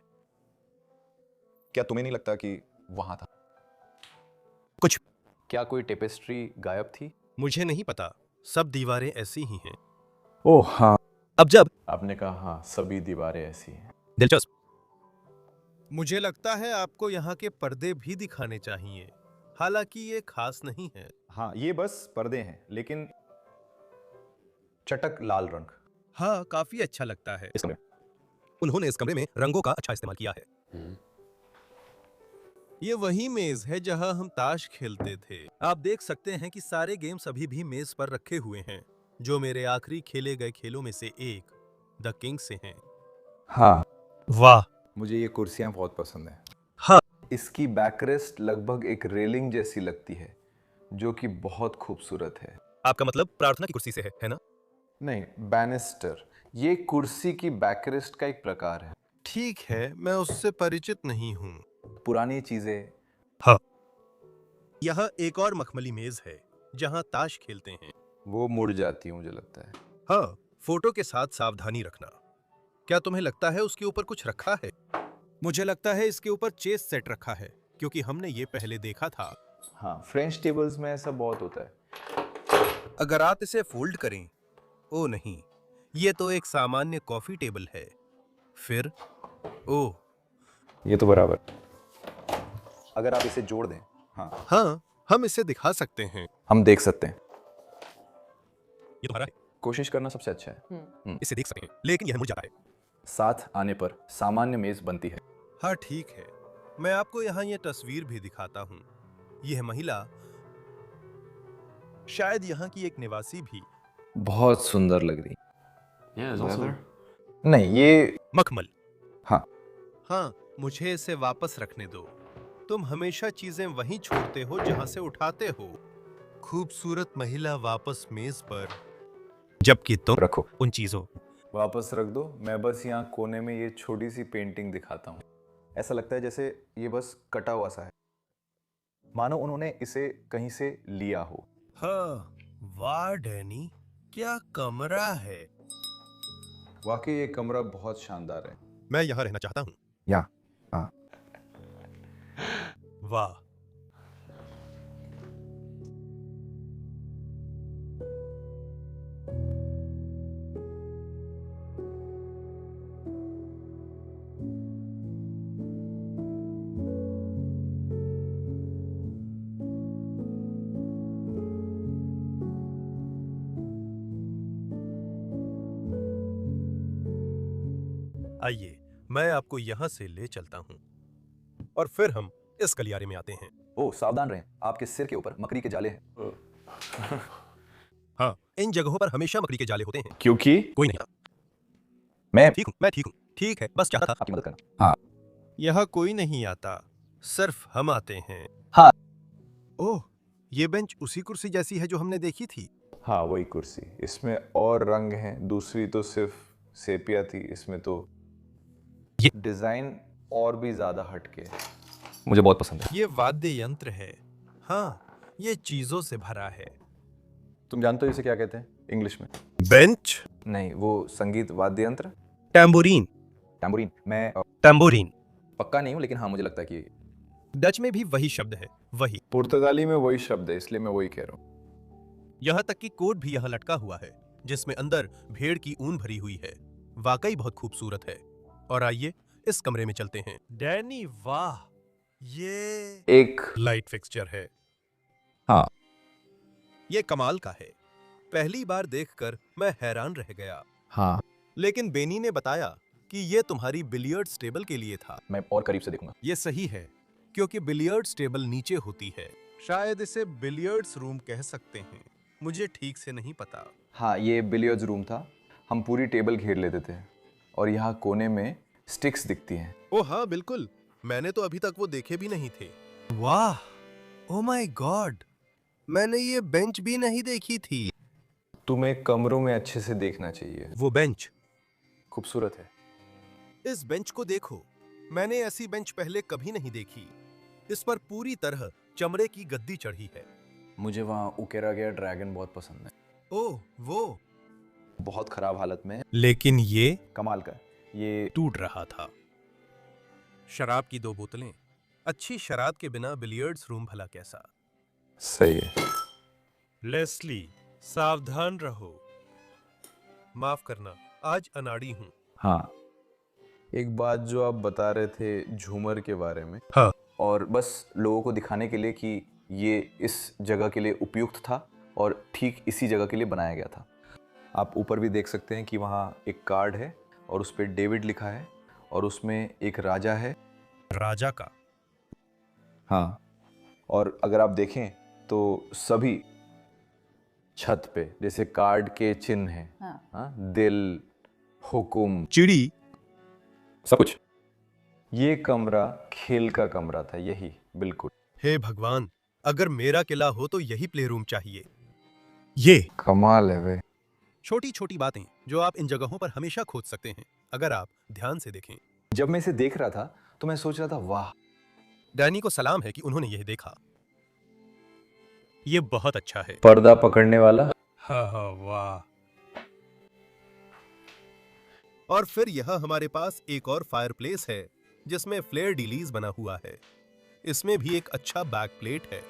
क्या तुम्हें नहीं लगता कि वहां था कुछ? क्या कोई टेपेस्ट्री गायब थी? मुझे नहीं पता, सब दीवारें ऐसी ही हैं। ओह हाँ, अब जब आपने कहा हाँ, सभी दीवारें ऐसी हैं। दिलचस्प। मुझे लगता है आपको यहाँ के पर्दे भी दिखाने चाहिए। हालांकि ये खास नहीं है। हाँ, ये बस पर्दे हैं, लेकिन चटक लाल रंग। हाँ, काफी अच्छा लगता है। इस कमरे उन्होंने इस कमरे में रंगों का अच्छा इस्तेमाल किया है। ये वही मेज है जहां हम ताश खेलते थे। आप देख सकते हैं कि सारे गेम्स अभी भी मेज पर रखे हुए हैं, जो मेरे आखिरी खेले गए खेलों में से एक द किंग से हैं। हाँ, वाह, मुझे ये कुर्सियां बहुत पसंद है। हाँ। इसकी बैकरेस्ट लगभग एक रेलिंग जैसी लगती है, जो कि बहुत खूबसूरत है। आपका मतलब प्रार्थना की कुर्सी से है ना? नहीं, बैनिस्टर। ये कुर्सी की बैकरेस्ट का एक प्रकार है। ठीक है, मैं उससे परिचित नहीं हूँ। पुरानी चीजें। हाँ। यह एक और मखमली मेज है जहां ताश खेलते हैं। वो मुड़ जाती है, मुझे लगता है। हाँ, फोटो के साथ सावधानी रखना। क्या तुम्हें लगता है उसके ऊपर कुछ रखा है? मुझे लगता है इसके ऊपर चेस सेट रखा है, क्योंकि हमने ये पहले देखा था। हाँ, फ्रेंच टेबल्स में ऐसा बहुत होता है। अगर आप इसे फोल्ड करें, ओ नहीं, ये तो एक सामान्य कॉफी टेबल है। फिर ओह, ये तो बराबर। अगर आप इसे जोड़ दें। हाँ, हम इसे दिखा सकते हैं। हम देख सकते हैं। ये तुम्हारा है, कोशिश करना सबसे अच्छा है। इसे देख सकते हैं, लेकिन यह मुड़ जाता है। साथ आने पर सामान्य मेज बनती है। हाँ ठीक है, मैं आपको यहाँ ये तस्वीर भी दिखाता हूँ। यह महिला शायद यहाँ की एक निवासी भी। बहुत सुंदर लग रही। नहीं, ये मखमल। हाँ, मुझे इसे वापस रखने दो। तुम हमेशा चीजें वहीं छोड़ते हो जहां से उठाते हो। खूबसूरत महिला वापस मेज पर, जबकि तुम रखो। उन चीजों। वापस रख दो। मैं बस यहाँ कोने में ये छोटी सी पेंटिंग दिखाता हूँ। ऐसा लगता है जैसे ये बस कटा हुआ सा है, मानो उन्होंने इसे कहीं से लिया हो। हाँ, वाह डैनी, क्या कमरा है। वाकई ये कमरा बहुत शानदार है। मैं यहाँ रहना चाहता हूँ। या हाँ। वाह, आइए मैं आपको यहाँ से ले चलता हूँ और फिर हम इस गलियारे में आते हैं। ओ, सावधान रहें, आपके सिर के ऊपर मकड़ी के जाले हैं। हाँ, इन जगहों पर हमेशा मकड़ी के जाले होते हैं। क्योंकि कोई नहीं। मैं मैं ठीक हूँ। ठीक है, बस चाहता था। आपकी मदद करना। यहाँ कोई नहीं आता, सिर्फ हम आते हैं। हाँ। ओह, ये बेंच उसी कुर्सी जैसी है जो हमने देखी थी। हाँ, वही कुर्सी। इसमें और रंग हैं, दूसरी तो सिर्फ सेपिया थी, इसमें तो ये डिजाइन और भी ज्यादा हटके है। मुझे बहुत पसंद है। ये वाद्य यंत्र है। हाँ, ये चीजों से भरा है। तुम जानते हो इसे क्या कहते हैं इंग्लिश में? बेंच, नहीं, वो संगीत वाद्य यंत्र। टैम्बोरीन। टैम्बूरिन। मैं टैम्बोरीन। पक्का नहीं हूँ, लेकिन हाँ मुझे लगता है कि डच में भी वही शब्द है, वही। पुर्तगाली में वही शब्द है, इसलिए मैं वही कह रहा हूँ। यहाँ तक कि कोट भी यहाँ लटका हुआ है, जिसमें अंदर भेड़ की ऊन भरी हुई है। वाकई बहुत खूबसूरत है। और आइए इस कमरे में चलते हैं। डैनी, वाह, ये एक लाइट फिक्सचर है। हाँ। ये कमाल का है। पहली बार देखकर मैं हैरान रह गया। हाँ, लेकिन बेनी ने बताया कि ये तुम्हारी बिलियर्ड्स टेबल के लिए था। मैं और करीब से देखूंगा। ये सही है, क्योंकि बिलियर्ड्स टेबल नीचे होती है। शायद इसे बिलियर्ड्स रूम कह सकते हैं, मुझे ठीक से नहीं पता। हाँ, ये बिलियर्ड्स रूम था। हम पूरी टेबल घेर लेते थे और यहाँ कोने में स्टिक्स दिखती हैं। ओह हाँ, बिल्कुल, मैंने तो अभी तक वो देखे भी नहीं थे। वाह, ओ माय गॉड, मैंने ये बेंच भी नहीं देखी थी। तुम्हें कमरों में अच्छे से देखना चाहिए। वो बेंच, खूबसूरत है। इस बेंच को देखो, मैंने ऐसी बेंच पहले कभी नहीं देखी। इस पर पूरी तरह चमड़े की गद्दी चढ़ी है। मुझे वहाँ उकेरा गया ड्रैगन बहुत पसंद है। ओह, वो बहुत खराब हालत में है, लेकिन ये कमाल का है। ये टूट रहा था। शराब की 2 बोतलें, अच्छी शराब के बिना बिलियर्ड्स रूम भला कैसा। सही है। लेस्ली, सावधान रहो। माफ करना, आज अनाड़ी हूँ। हाँ, एक बात जो आप बता रहे थे झूमर के बारे में। हाँ, और बस लोगों को दिखाने के लिए कि ये इस जगह के लिए उपयुक्त था और ठीक इसी जगह के लिए बनाया गया था। आप ऊपर भी देख सकते हैं कि वहाँ एक कार्ड है और उस पर डेविड लिखा है और उसमें एक राजा है। राजा का। हाँ, और अगर आप देखें तो सभी छत पे जैसे कार्ड के चिन्ह हैं। हाँ, दिल, हुकुम, चिड़ी, सब कुछ। ये कमरा खेल का कमरा था, यही बिल्कुल। हे भगवान, अगर मेरा किला हो तो यही प्ले रूम चाहिए। ये कमाल है वे। छोटी छोटी बातें जो आप इन जगहों पर हमेशा खोज सकते हैं, अगर आप ध्यान से देखें। जब मैं इसे देख रहा था तो मैं सोच रहा था, वाह। डैनी को सलाम है कि उन्होंने यह देखा। ये बहुत अच्छा है। पर्दा पकड़ने वाला। हाँ हाँ, वाह। और फिर यहाँ हमारे पास एक और फायरप्लेस है जिसमें फ्लेयर डिलीज बना हुआ है। इसमें भी एक अच्छा बैक प्लेट है।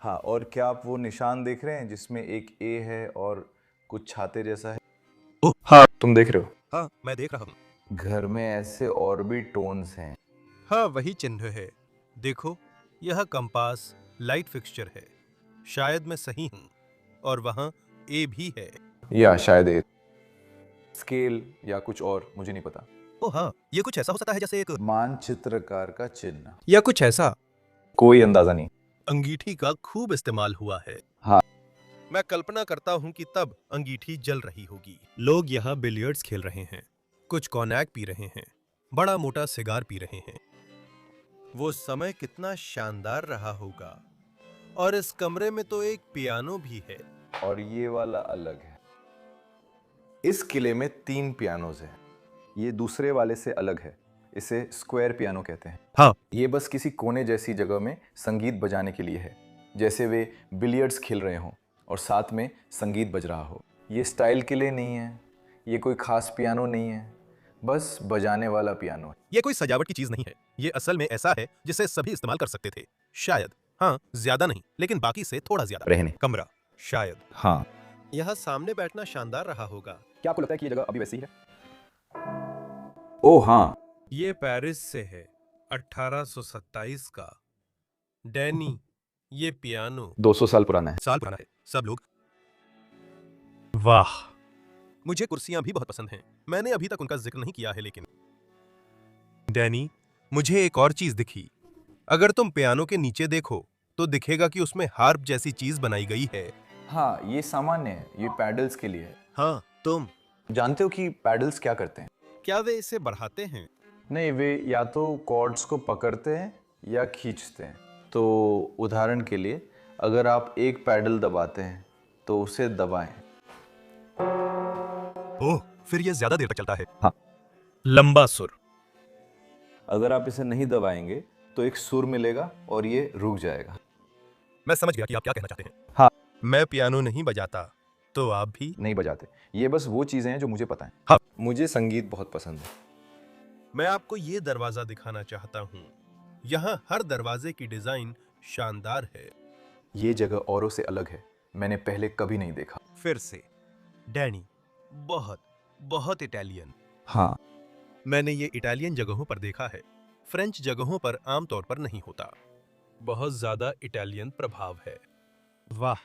हाँ, और क्या आप वो निशान देख रहे हैं जिसमें एक ए है और कुछ छाते जैसा है? ओह हाँ, तुम देख रहे हो? हाँ मैं देख रहा हूँ। घर में ऐसे और भी टोन्स हैं। हाँ, वही चिन्ह है। देखो, यह कंपास लाइट फिक्सचर है। शायद मैं सही हूँ। और वहाँ ए भी है। या शायद ए स्केल या कुछ और, मुझे नहीं पता। ओह हाँ, ये कुछ ऐसा हो सकता है जैसे एक मानचित्रकार का चिन्ह या कुछ ऐसा। कोई अंदाजा नहीं। अंगीठी का खूब इस्तेमाल हुआ है। हाँ। मैं कल्पना करता हूँ कि तब अंगीठी जल रही होगी। लोग यहाँ बिलियर्ड्स खेल रहे हैं, कुछ कॉन्याक पी रहे हैं, बड़ा मोटा सिगार पी रहे हैं। वो समय कितना शानदार रहा होगा। और इस कमरे में तो एक पियानो भी है। और ये वाला अलग है। इस किले में 3 पियानोज हैं। ये दूसरे वाले से अलग है। इसे स्क्वायर पियानो कहते हैं। हाँ, ये बस किसी कोने जैसी जगह में संगीत बजाने के लिए है, जैसे वे बिलियर्ड्स खेल रहे हों और साथ में संगीत बज रहा हो। ये स्टाइल के लिए नहीं है, ये कोई खास पियानो नहीं है, बस बजाने वाला पियानो है। ये कोई सजावट की चीज नहीं है। ये असल में ऐसा है जिसे सभी इस्तेमाल कर सकते थे। शायद, हाँ, ज्यादा नहीं, लेकिन बाकी से थोड़ा ज्यादा। रहने कमरा, शायद। हाँ। यहाँ सामने बैठना शानदार रहा होगा। क्या आपको लगता है कि ये जगह अभी वैसी है? ओह हाँ। ये पेरिस से है, 1827 का। डैनी, ये पियानो 200 साल पुराना है। साल पुराना है। सब लोग, वाह। मुझे कुर्सियां भी बहुत पसंद हैं। मैंने अभी तक उनका जिक्र नहीं किया है, लेकिन डैनी, मुझे एक और चीज दिखी। अगर तुम पियानो के नीचे देखो तो दिखेगा कि उसमें हार्प जैसी चीज बनाई गई है। हाँ, ये सामान्य है, ये पैडल्स के लिए है। हाँ, तुम जानते हो कि पैडल्स क्या करते हैं? क्या वे इसे बढ़ाते हैं? नहीं, वे या तो कॉर्ड्स को पकड़ते हैं या खींचते हैं। तो उदाहरण के लिए, अगर आप एक पैडल दबाते हैं तो उसे दबाएं। ओह, फिर ये ज्यादा देर तक चलता है। हाँ। लंबा सुर। अगर आप इसे नहीं दबाएंगे तो एक सुर मिलेगा और ये रुक जाएगा। मैं समझ गया कि आप क्या कहना चाहते हैं। हाँ। मैं पियानो नहीं बजाता, तो आप भी? नहीं बजाते। ये बस वो चीज़ें हैं जो मुझे पता है। हाँ। मुझे संगीत बहुत पसंद है। मैं आपको ये दरवाजा दिखाना चाहता हूँ। यहाँ हर दरवाजे की डिजाइन शानदार है। ये जगह औरों से अलग है, मैंने पहले कभी नहीं देखा। फिर से डैनी, बहुत बहुत इटालियन। हाँ। मैंने ये इटालियन जगहों पर देखा है, फ्रेंच जगहों पर आमतौर पर नहीं होता। बहुत ज्यादा इटालियन प्रभाव है। वाह,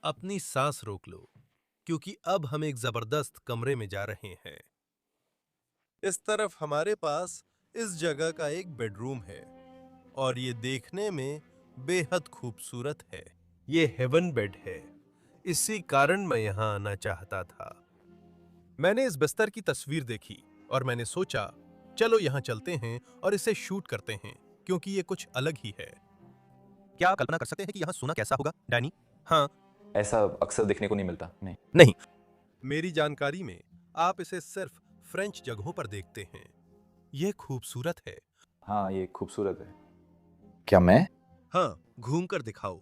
अपनी सांस रोक लो, क्योंकि अब हम एक जबरदस्त कमरे में जा रहे हैं। इस तरफ हमारे पास इस जगह का एक बेडरूम है और ये देखने में बेहद खूबसूरत है। ये हेवन बेड है, इसी कारण मैं यहाँ आना चाहता था। मैंने इस बिस्तर की तस्वीर देखी और मैंने सोचा चलो यहाँ चलते हैं और इसे शूट करते हैं, क्योंकि ये कुछ अलग ही है। क्या आप कल्पना कर सकते हैं कि यहाँ सोना कैसा होगा, डैनी? हाँ। ऐसा अक्सर देखने को नहीं मिलता। नहीं, मेरी जानकारी में आप इसे सिर्फ फ्रेंच जगहों पर देखते हैं। यह खूबसूरत है। हाँ, ये खूबसूरत है। क्या मैं? हाँ, घूम कर दिखाओ।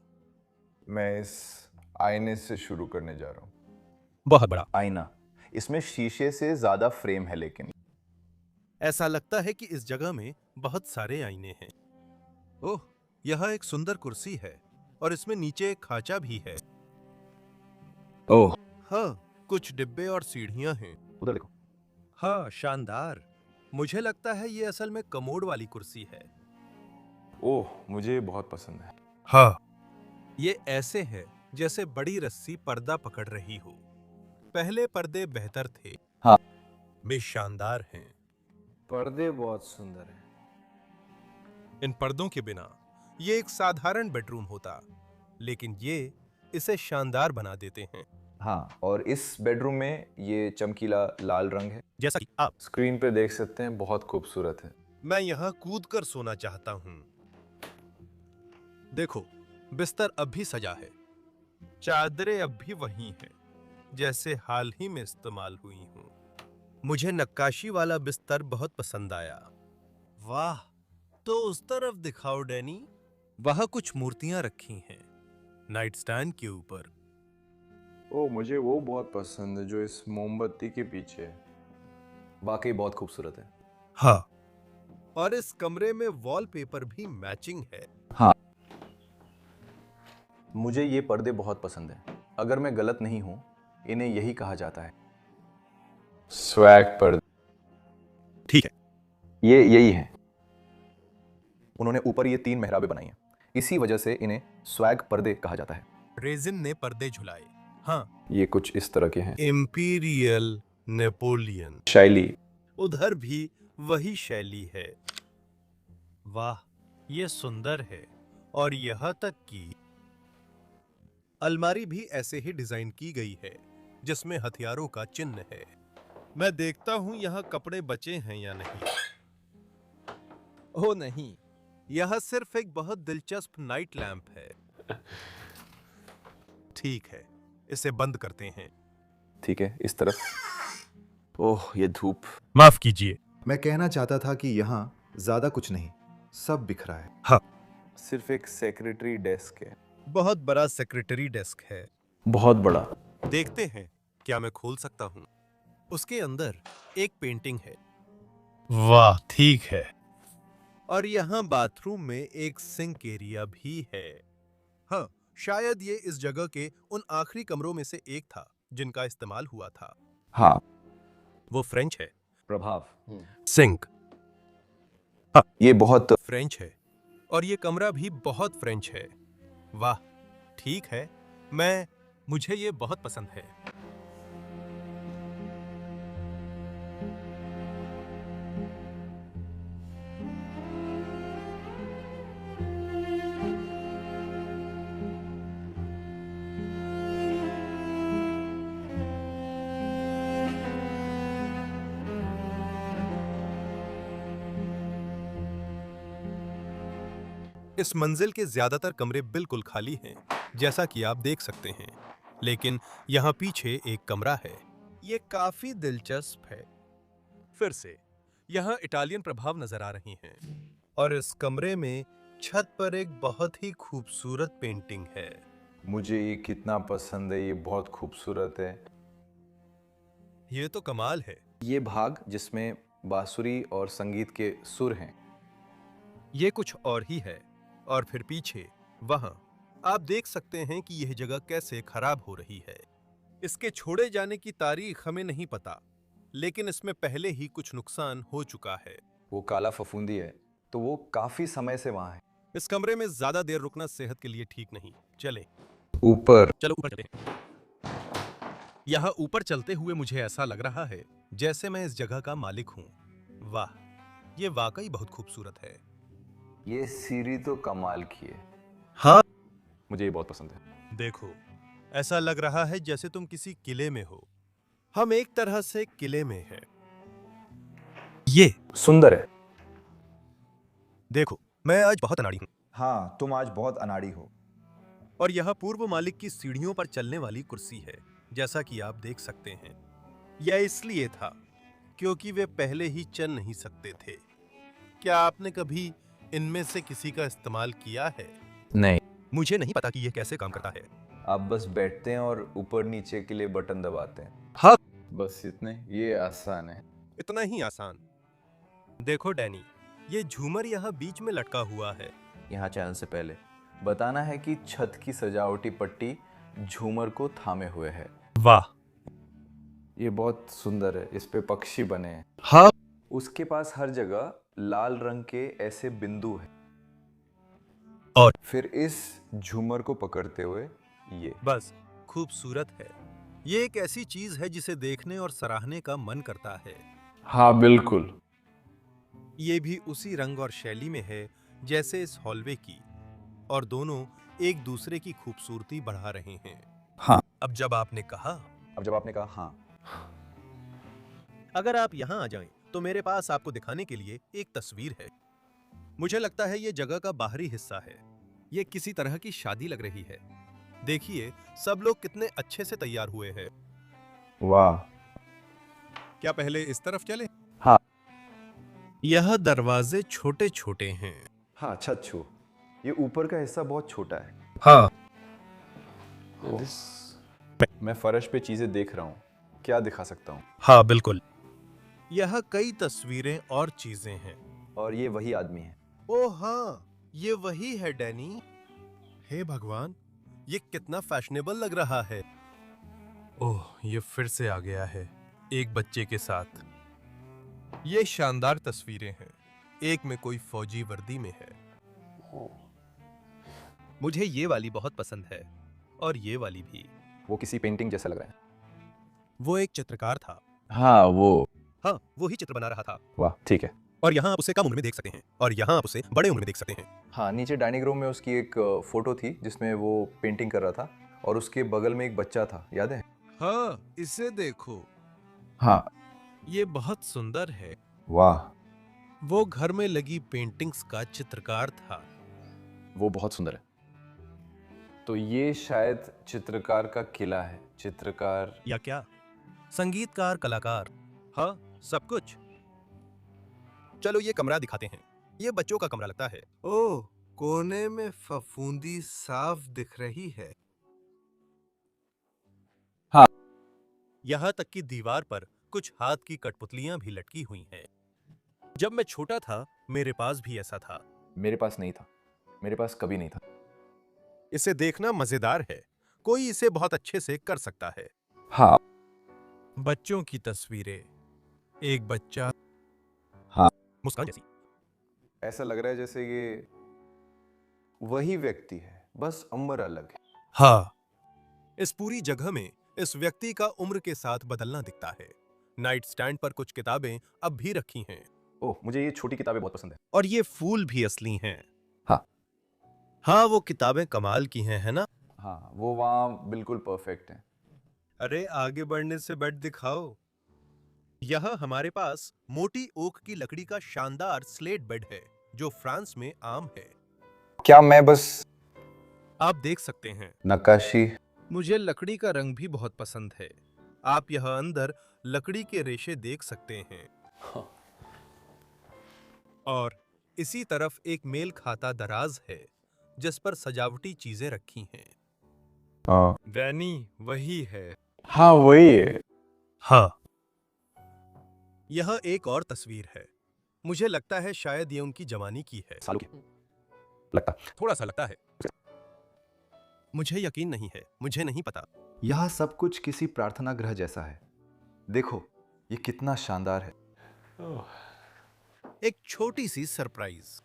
मैं इस आईने से शुरू करने जा रहा हूँ। बहुत बड़ा आईना, इसमें शीशे से ज्यादा फ्रेम है, लेकिन ऐसा लगता है कि इस जगह में बहुत सारे आईने हैं। ओह, यह एक सुंदर कुर्सी है और इसमें नीचे एक खांचा भी है। ओह, हाँ, कुछ डिब्बे और सीढ़ियां हैं। उधर देखो। हाँ, शानदार। मुझे लगता है ये असल में कमोड वाली कुर्सी है। ओह, मुझे बहुत पसंद है। हाँ, ये ऐसे है जैसे बड़ी रस्सी पर्दा पकड़ रही हो। पहले पर्दे बेहतर थे। हाँ। वे शानदार हैं। पर्दे बहुत सुंदर हैं। इन पर्दों के बिना ये एक साधारण बेडरूम होता, लेकिन ये इसे शानदार बना देते हैं। हाँ, और इस बेडरूम में ये चमकीला लाल रंग है। जैसा कि आप स्क्रीन पे देख सकते हैं, बहुत खूबसूरत है। मैं यहाँ कूद कर सोना चाहता हूँ। देखो, बिस्तर अब भी सजा है, चादरें अब भी वही हैं, जैसे हाल ही में इस्तेमाल हुई हूँ। मुझे नक्काशी वाला बिस्तर बहुत पसंद आया। वाह, तो उस तरफ दिखाओ डैनी। वहाँ कुछ मूर्तियां रखी हैं नाइट स्टैंड के ऊपर। ओह, मुझे वो बहुत पसंद है जो इस मोमबत्ती के पीछे है। वाकई बहुत खूबसूरत है। हाँ, और इस कमरे में वॉलपेपर भी मैचिंग है। हाँ, मुझे ये पर्दे बहुत पसंद है। अगर मैं गलत नहीं हूं, इन्हें यही कहा जाता है, स्वैग पर्दे। ठीक है, ये यही है। उन्होंने ऊपर ये 3 मेहराबें बनाई हैं, इसी वजह से इन्हें स्वैग पर्दे कहा जाता है। रेजिन ने पर्दे झुलाए। हाँ, ये कुछ इस तरह के हैं। Imperial Napoleon. शैली। उधर भी वही शैली है। वाह, ये सुंदर है। और यहाँ तक कि अलमारी भी ऐसे ही डिजाइन की गई है, जिसमें हथियारों का चिन्ह है। मैं देखता हूं यहाँ कपड़े बचे हैं या नहीं। ओह नहीं, यह सिर्फ एक बहुत दिलचस्प नाइट लैंप है। ठीक है, इसे बंद करते हैं। ठीक है, इस तरफ। ओह, ये धूप। माफ कीजिए। मैं कहना चाहता था कि यहाँ ज्यादा कुछ नहीं, सब बिखरा है। हाँ, सिर्फ एक सेक्रेटरी डेस्क है। बहुत बड़ा सेक्रेटरी डेस्क है। बहुत बड़ा। देखते हैं, क्या मैं खोल सकता हूं? उसके अंदर एक पेंटिंग है। वाह, ठीक है। और यहाँ बाथरूम में एक सिंक एरिया भी है। हाँ, शायद ये इस जगह के उन आखिरी कमरों में से एक था जिनका इस्तेमाल हुआ था। हाँ, वो फ्रेंच है। प्रभाव। सिंक ये बहुत फ्रेंच है और ये कमरा भी बहुत फ्रेंच है। वाह, ठीक है, मुझे ये बहुत पसंद है। इस मंजिल के ज्यादातर कमरे बिल्कुल खाली हैं, जैसा कि आप देख सकते हैं, लेकिन यहाँ पीछे एक कमरा है। ये काफी दिलचस्प है। फिर से यहाँ इटालियन प्रभाव नजर आ रही हैं, और इस कमरे में छत पर एक बहुत ही खूबसूरत पेंटिंग है। मुझे ये कितना पसंद है, ये बहुत खूबसूरत है। ये तो कमाल है। ये भाग जिसमें बांसुरी और संगीत के सुर हैं। ये कुछ और ही है। और फिर पीछे वहां आप देख सकते हैं कि यह जगह कैसे खराब हो रही है। इसके छोड़े जाने की तारीख हमें नहीं पता, लेकिन इसमें पहले ही कुछ नुकसान हो चुका है। वो काला फफूंदी है, तो वो काफी समय से वहां है। इस कमरे में ज्यादा देर रुकना सेहत के लिए ठीक नहीं। चलो ऊपर ऊपर चलते हैं। यहाँ ऊपर चलते हुए मुझे ऐसा लग रहा है जैसे मैं इस जगह का मालिक हूँ। वाह, ये वाकई बहुत खूबसूरत है। ये सीढ़ी तो कमाल की है। हाँ, मुझे ये बहुत पसंद है। देखो, ऐसा लग रहा है जैसे तुम किसी किले में हो। हम एक तरह से किले में हैं। ये सुंदर है। देखो, मैं आज बहुत अनाड़ी हूँ। हाँ, तुम आज बहुत अनाड़ी हो। और यहाँ पूर्व मालिक की सीढ़ियों पर चलने वाली कुर्सी है, जैसा कि आप देख सकते हैं। यह इसलिए था क्योंकि वे पहले ही चल नहीं सकते थे। क्या आपने कभी इनमें से किसी का इस्तेमाल किया है? नहीं, मुझे नहीं पता कि यह कैसे काम करता है। आप बस बैठते हैं और ऊपर नीचे के लिए बटन दबाते हैं। हाँ, बस इतने। ये आसान है। इतना ही आसान। देखो डैनी, ये झूमर यहाँ बीच में लटका हुआ है। यहाँ चैनल से पहले बताना है कि छत की सजावटी पट्टी झूमर को थामे हुए है। वाह, ये बहुत सुंदर है। इस पे पक्षी बने हैं। हाँ, उसके पास हर जगह लाल रंग के ऐसे बिंदु हैं। और फिर इस झूमर को पकड़ते हुए ये बस खूबसूरत है। ये एक ऐसी चीज है जिसे देखने और सराहने का मन करता है। हाँ, बिल्कुल। ये भी उसी रंग और शैली में है जैसे इस हॉलवे की, और दोनों एक दूसरे की खूबसूरती बढ़ा रहे हैं। हाँ। अब जब आपने कहा हाँ, अगर आप यहाँ आ जाएं, तो मेरे पास आपको दिखाने के लिए एक तस्वीर है। मुझे लगता है ये जगह का बाहरी हिस्सा है। ये किसी तरह की शादी लग रही है। देखिए, सब लोग कितने अच्छे से तैयार हुए हैं। वाह। क्या पहले इस तरफ चले? हाँ। यह दरवाजे छोटे छोटे हैं। हाँ, छत छू। ये ऊपर का हिस्सा बहुत छोटा है। हाँ, मैं फर्श पे चीजें देख रहा हूँ। क्या दिखा सकता हूँ? हाँ, बिल्कुल। यह कई तस्वीरें और चीजें हैं। और ये वही आदमी है। ओह हाँ, ये वही है डैनी। हे भगवान, ये कितना फैशनेबल लग रहा है। ओह, ये फिर से आ गया है, एक बच्चे के साथ। ये शानदार तस्वीरें हैं। एक में कोई फौजी वर्दी में है। मुझे ये वाली बहुत पसंद है, और ये वाली भी। वो किसी पेंटिंग जैसा लग रहा है। वो एक चित्रकार था। हाँ, वो। हाँ, वो ही चित्र बना रहा था। वाह, ठीक है। और यहाँ आप उसे कम उम्र में देख सकते हैं, और यहाँ आप उसे बड़े उम्र में देख सकते हैं। हाँ, नीचे डाइनिंग रूम में उसकी एक फोटो थी जिसमें वो पेंटिंग कर रहा था, और उसके बगल में एक बच्चा था, याद है? हाँ, इसे देखो। हाँ। ये बहुत सुंदर है। वाह। वो घर में लगी पेंटिंग्स का चित्रकार था। वो बहुत सुंदर है। तो ये शायद चित्रकार का किला है। चित्रकार या क्या, संगीतकार, कलाकार, हाँ, सब कुछ। चलो ये कमरा दिखाते हैं। ये बच्चों का कमरा लगता है। ओह, कोने में फफूंदी साफ दिख रही है। हाँ। यहाँ तक कि दीवार पर कुछ हाथ की कठपुतलियां भी लटकी हुई हैं। जब मैं छोटा था, मेरे पास भी ऐसा था। मेरे पास नहीं था। मेरे पास कभी नहीं था। इसे देखना मजेदार है। कोई इसे बहुत अच्छे से कर सकता है। हाँ। बच्चों की तस्वीरें, एक बच्चा, हाँ। मुस्कान जैसी। ऐसा लग रहा है जैसे ये वही व्यक्ति है, बस उम्र अलग है। हाँ, इस पूरी जगह में इस व्यक्ति का उम्र के साथ बदलना दिखता है। नाइट स्टैंड पर कुछ किताबें अब भी रखी हैं। ओह, मुझे ये छोटी किताबें बहुत पसंद है। और ये फूल भी असली हैं। हाँ। हाँ, वो किताबें कमाल की हैं, है ना? हाँ, वो वहाँ बिल्कुल परफेक्ट है। अरे आगे बढ़ने से बेड दिखाओ। यहाँ हमारे पास मोटी ओक की लकड़ी का शानदार स्लेट बेड है, जो फ्रांस में आम है। क्या मैं बस आप देख सकते हैं, नक्काशी? मुझे लकड़ी का रंग भी बहुत पसंद है। आप यहाँ अंदर लकड़ी के रेशे देख सकते हैं और इसी तरफ एक मेल खाता दराज है जिस पर सजावटी चीजें रखी हैं। डैनी वही है। हाँ वही है। हाँ, यह एक और तस्वीर है। मुझे लगता है शायद ये उनकी जवानी की है। सालों की लगता। थोड़ा सा लगता है। मुझे यकीन नहीं है, मुझे नहीं पता। यह सब कुछ किसी प्रार्थना गृह जैसा है। देखो, ये कितना शानदार है। एक छोटी सी सरप्राइज।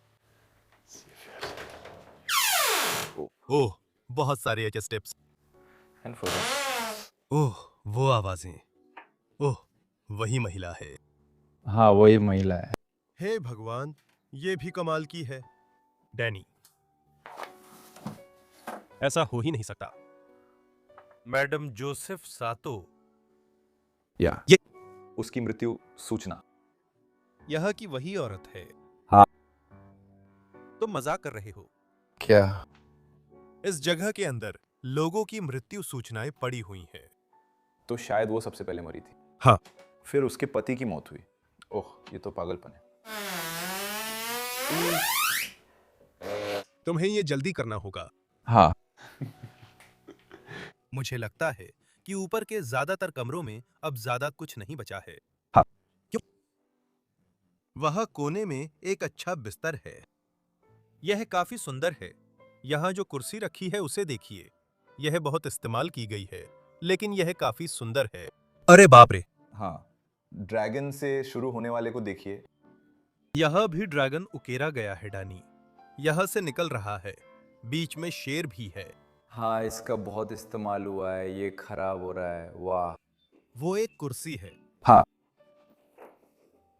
ओह, बहुत सारे एच स्टेप्स। ओह, वो आवाजें। ओह, वही महिला है। हाँ वही महिला है। हे भगवान, ये भी कमाल की है। डैनी, ऐसा हो ही नहीं सकता। मैडम जोसेफ सातो। या ये उसकी मृत्यु सूचना। यह की वही औरत है। हाँ। तुम मजाक कर रहे हो। क्या? इस जगह के अंदर लोगों की मृत्यु सूचनाएं पड़ी हुई हैं। तो शायद वो सबसे पहले मरी थी। हाँ। फिर उसके पति की मौत हुई। ओह, ये तो पागलपन है। तुम्हें ये जल्दी करना होगा। हाँ। मुझे लगता है कि ऊपर के ज्यादातर कमरों में अब ज्यादा कुछ नहीं बचा है। हाँ। क्यों? वह कोने में एक अच्छा बिस्तर है। यह काफी सुंदर है। यहाँ जो कुर्सी रखी है उसे देखिए। यह बहुत इस्तेमाल की गई है, लेकिन यह काफी सुंदर है। अरे बाप रे! हाँ, ड्रैगन से शुरू होने वाले को देखिए। यह भी ड्रैगन उकेरा गया है डानी। यह से निकल रहा है। बीच में शेर भी है। हाँ इसका बहुत इस्तेमाल हुआ है, ये खराब हो रहा है। वाह। वो एक कुर्सी है। हाँ।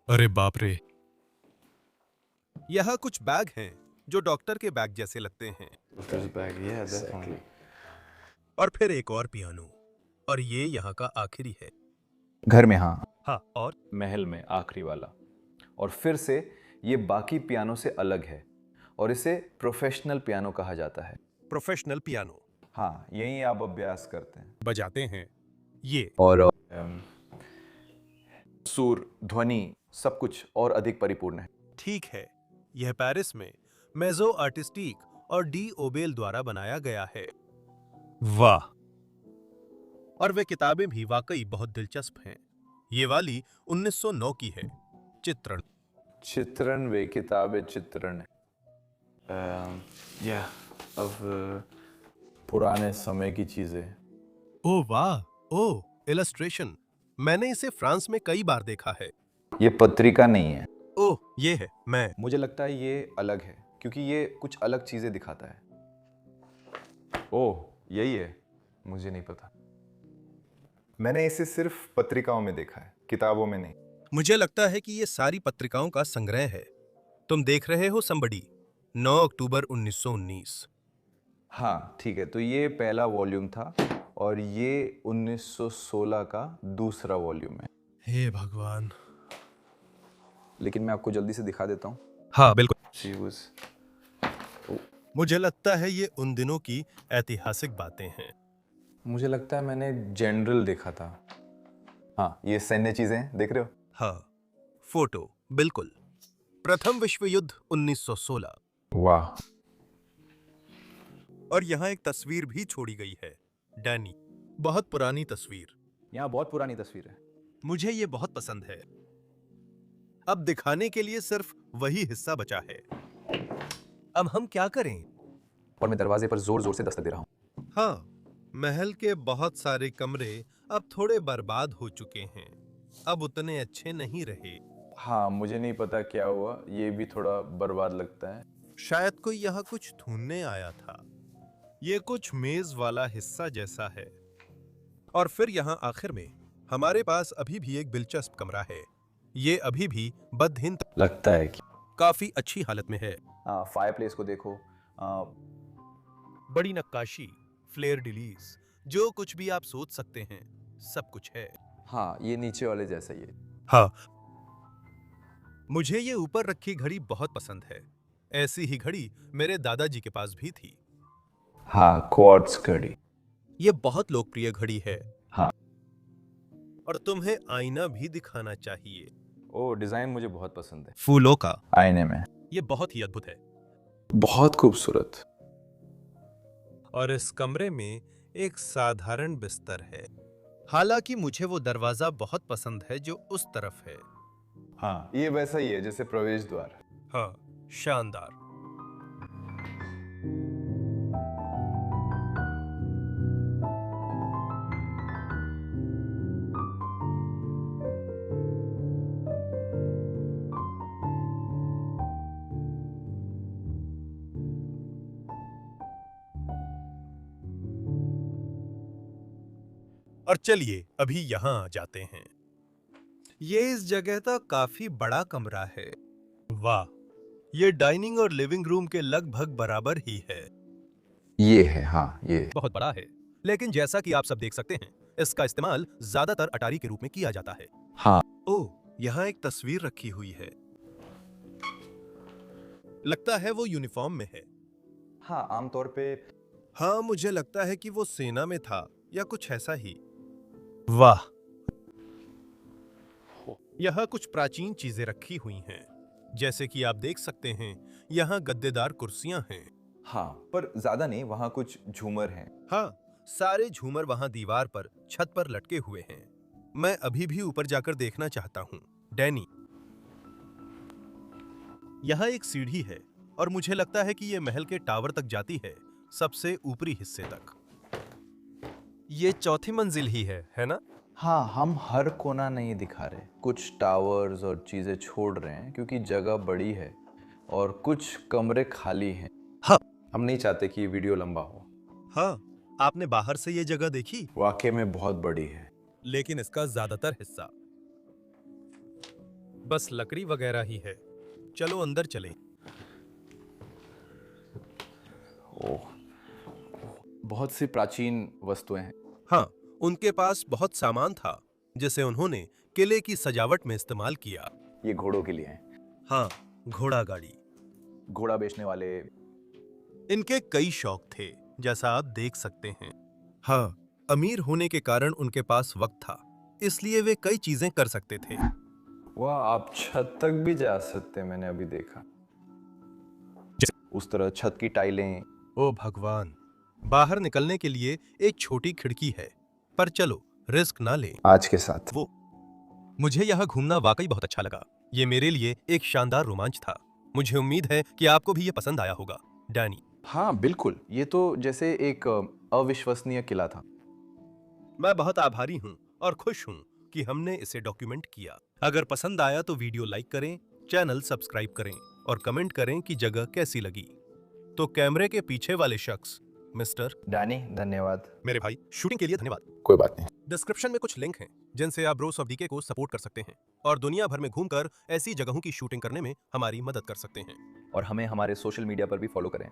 अरे बाप रे! यह कुछ बैग हैं जो डॉक्टर के बैग जैसे लगते हैं। और फिर एक और पियानो। और ये यहाँ का आखिरी है। घर में, हाँ। हाँ, और महल में आखिरी वाला। और फिर से ये बाकी पियानो से अलग है और इसे प्रोफेशनल पियानो कहा जाता है। प्रोफेशनल पियानो हाँ, यहीं आप अभ्यास करते हैं। बजाते हैं। ये और सुर, ध्वनि, सब कुछ और अधिक परिपूर्ण है। ठीक है। यह पेरिस में मेजो आर्टिस्टिक और डी ओबेल द्वारा बनाया गया है। वाह! और वे किताबें भी वाकई बहुत दिलचस्प हैं। ये वाली 1909 की है। चित्रण। चित्रण वे किताबें चित्रण या अब पुराने समय की चीजें। ओह वाह! ओह, इलस्ट्रेशन। मैंने इसे फ्रांस में कई बार देखा है। ये पत्रिका नहीं है। ओह, ये है। मैं मुझे लगता है ये अलग है क्योंकि ये कुछ अलग चीजें दिखाता है। ओह, यही है। मुझे नहीं पता। मैंने इसे सिर्फ पत्रिकाओं में देखा है, किताबों में नहीं। मुझे लगता है कि ये सारी पत्रिकाओं का संग्रह है। तुम देख रहे हो समबडी, 9 अक्टूबर 1919। हाँ ठीक है, तो ये पहला वॉल्यूम था और ये 1916 का दूसरा वॉल्यूम है। हे भगवान! लेकिन मैं आपको जल्दी से दिखा देता हूँ। हाँ, बिल्कुल। She was... मुझे लगता है ये उन दिनों की ऐतिहासिक बातें हैं। मुझे लगता है मैंने जनरल देखा था। हाँ, ये सैन्य चीजें देख रहे हो। हाँ, फोटो बिल्कुल। प्रथम विश्व युद्ध 1916। वाह। और यहाँ एक तस्वीर भी छोड़ी गई है। डैनी, बहुत पुरानी तस्वीर। यहाँ बहुत पुरानी तस्वीर है। मुझे ये बहुत पसंद है। अब दिखाने के लिए सिर्फ वही हिस्सा बचा है। अब हम क्या करें? और मैं दरवाजे पर जोर जोर से दस्तक दे रहा हूँ। हाँ, महल के बहुत सारे कमरे अब थोड़े बर्बाद हो चुके हैं। अब उतने अच्छे नहीं रहे। हाँ मुझे नहीं पता क्या हुआ, ये भी थोड़ा बर्बाद लगता है। शायद कोई यहाँ कुछ ढूंढने आया था। ये कुछ मेज वाला हिस्सा जैसा है। और फिर यहाँ आखिर में हमारे पास अभी भी एक दिलचस्प कमरा है। ये अभी भी बदहीन लगता है कि काफी अच्छी हालत में है। फायरप्लेस को देखो। बड़ी नक्काशी, फ्लेयर डिलीज, जो कुछ भी आप सोच सकते हैं, सब कुछ है। हाँ ये नीचे वाले जैसा ही है। हाँ, मुझे ये ऊपर रखी घड़ी बहुत पसंद है। ऐसी ही घड़ी मेरे दादाजी के पास भी थी। हाँ, क्वार्ट्ज घड़ी। ये बहुत लोकप्रिय घड़ी है। हाँ। और तुम्हें आईना भी दिखाना चाहिए। ओ, डिजाइन मुझे बहुत पसंद है। फूलों का आईने में ये बहुत ही अद्भुत है। बहुत खूबसूरत। और इस कमरे में एक साधारण बिस्तर है। हालांकि मुझे वो दरवाजा बहुत पसंद है जो उस तरफ है। हाँ, ये वैसा ही है जैसे प्रवेश द्वार। हाँ, शानदार। और चलिए अभी यहाँ आ जाते हैं। ये इस जगह का काफी बड़ा कमरा है। वाह, ये डाइनिंग और लिविंग रूम के लगभग बराबर ही है। ये है, हाँ, ये बहुत बड़ा है, लेकिन जैसा कि आप सब देख सकते हैं, इसका इस्तेमाल ज्यादातर अटारी के रूप में किया जाता है। हाँ। ओह, यहाँ एक तस्वीर रखी हुई है। लगता है वो यूनिफॉर्म में है। हाँ, आमतौर पे। हाँ, मुझे लगता है कि वो सेना में था या कुछ ऐसा ही। वाह, यहाँ कुछ प्राचीन चीजें रखी हुई हैं। जैसे कि आप देख सकते हैं, यहाँ गद्देदार कुर्सियां हैं। हाँ, पर ज्यादा नहीं, वहाँ कुछ झूमर हैं। हाँ, सारे झूमर वहां दीवार पर, छत पर लटके हुए हैं। मैं अभी भी ऊपर जाकर देखना चाहता हूँ। डैनी, यहाँ एक सीढ़ी है और मुझे लगता है कि ये महल के टावर तक जाती है, सबसे ऊपरी हिस्से तक। ये चौथी मंजिल ही है ना? हाँ, हम हर कोना नहीं दिखा रहे, कुछ टावर्स और चीजें छोड़ रहे हैं क्योंकि जगह बड़ी है और कुछ कमरे खाली हैं। हाँ, हम नहीं चाहते कि ये वीडियो लंबा हो। हाँ, आपने बाहर से ये जगह देखी? वाकई में बहुत बड़ी है। लेकिन इसका ज्यादातर हिस्सा बस लकड़ी वगैरह ही है। चलो अंदर चलें। ओह, बहुत सी प्राचीन वस्तुएं हैं। हाँ, उनके पास बहुत सामान था जिसे उन्होंने किले की सजावट में इस्तेमाल किया। ये घोड़ों के लिए है। हाँ, घोड़ा गाड़ी। घोड़ा बेचने वाले। इनके कई शौक थे, जैसा आप देख सकते हैं। हाँ, अमीर होने के कारण उनके पास वक्त था, इसलिए वे कई चीजें कर सकते थे। वाह, आप छत तक भी जा सकते हैं, मैंने अभी देखा। उस तरह छत की टाइलें। ओ भगवान, बाहर निकलने के लिए एक छोटी खिड़की है, पर चलो रिस्क ना लें। आज के साथ मुझे यहाँ घूमना वाकई बहुत अच्छा लगा। ये मेरे लिए एक शानदार रोमांच था। मुझे उम्मीद है कि आपको भी ये पसंद आया होगा। डैनी, हाँ बिल्कुल, ये तो जैसे एक अविश्वसनीय किला था। मैं बहुत आभारी हूँ और खुश हूँ कि हमने इसे डॉक्यूमेंट किया। अगर पसंद आया तो वीडियो लाइक करें, चैनल सब्सक्राइब करें और कमेंट करें कि जगह कैसी लगी। तो कैमरे के पीछे वाले शख्स, मिस्टर डैनी, धन्यवाद। मेरे भाई, शूटिंग के लिए धन्यवाद। कोई बात नहीं। डिस्क्रिप्शन में कुछ लिंक हैं जिनसे आप ब्रोस ऑफ डीके को सपोर्ट कर सकते हैं और दुनिया भर में घूमकर ऐसी जगहों की शूटिंग करने में हमारी मदद कर सकते हैं। और हमें हमारे सोशल मीडिया पर भी फॉलो करें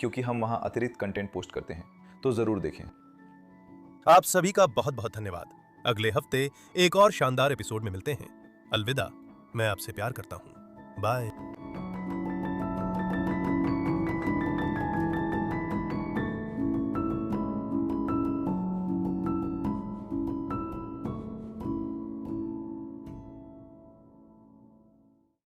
क्योंकि हम वहाँ अतिरिक्त कंटेंट पोस्ट करते हैं, तो ज़रूर देखें। आप सभी का बहुत बहुत धन्यवाद। अगले हफ्ते एक और शानदार एपिसोड में मिलते हैं। अलविदा, मैं आपसे प्यार करता हूँ। बाय।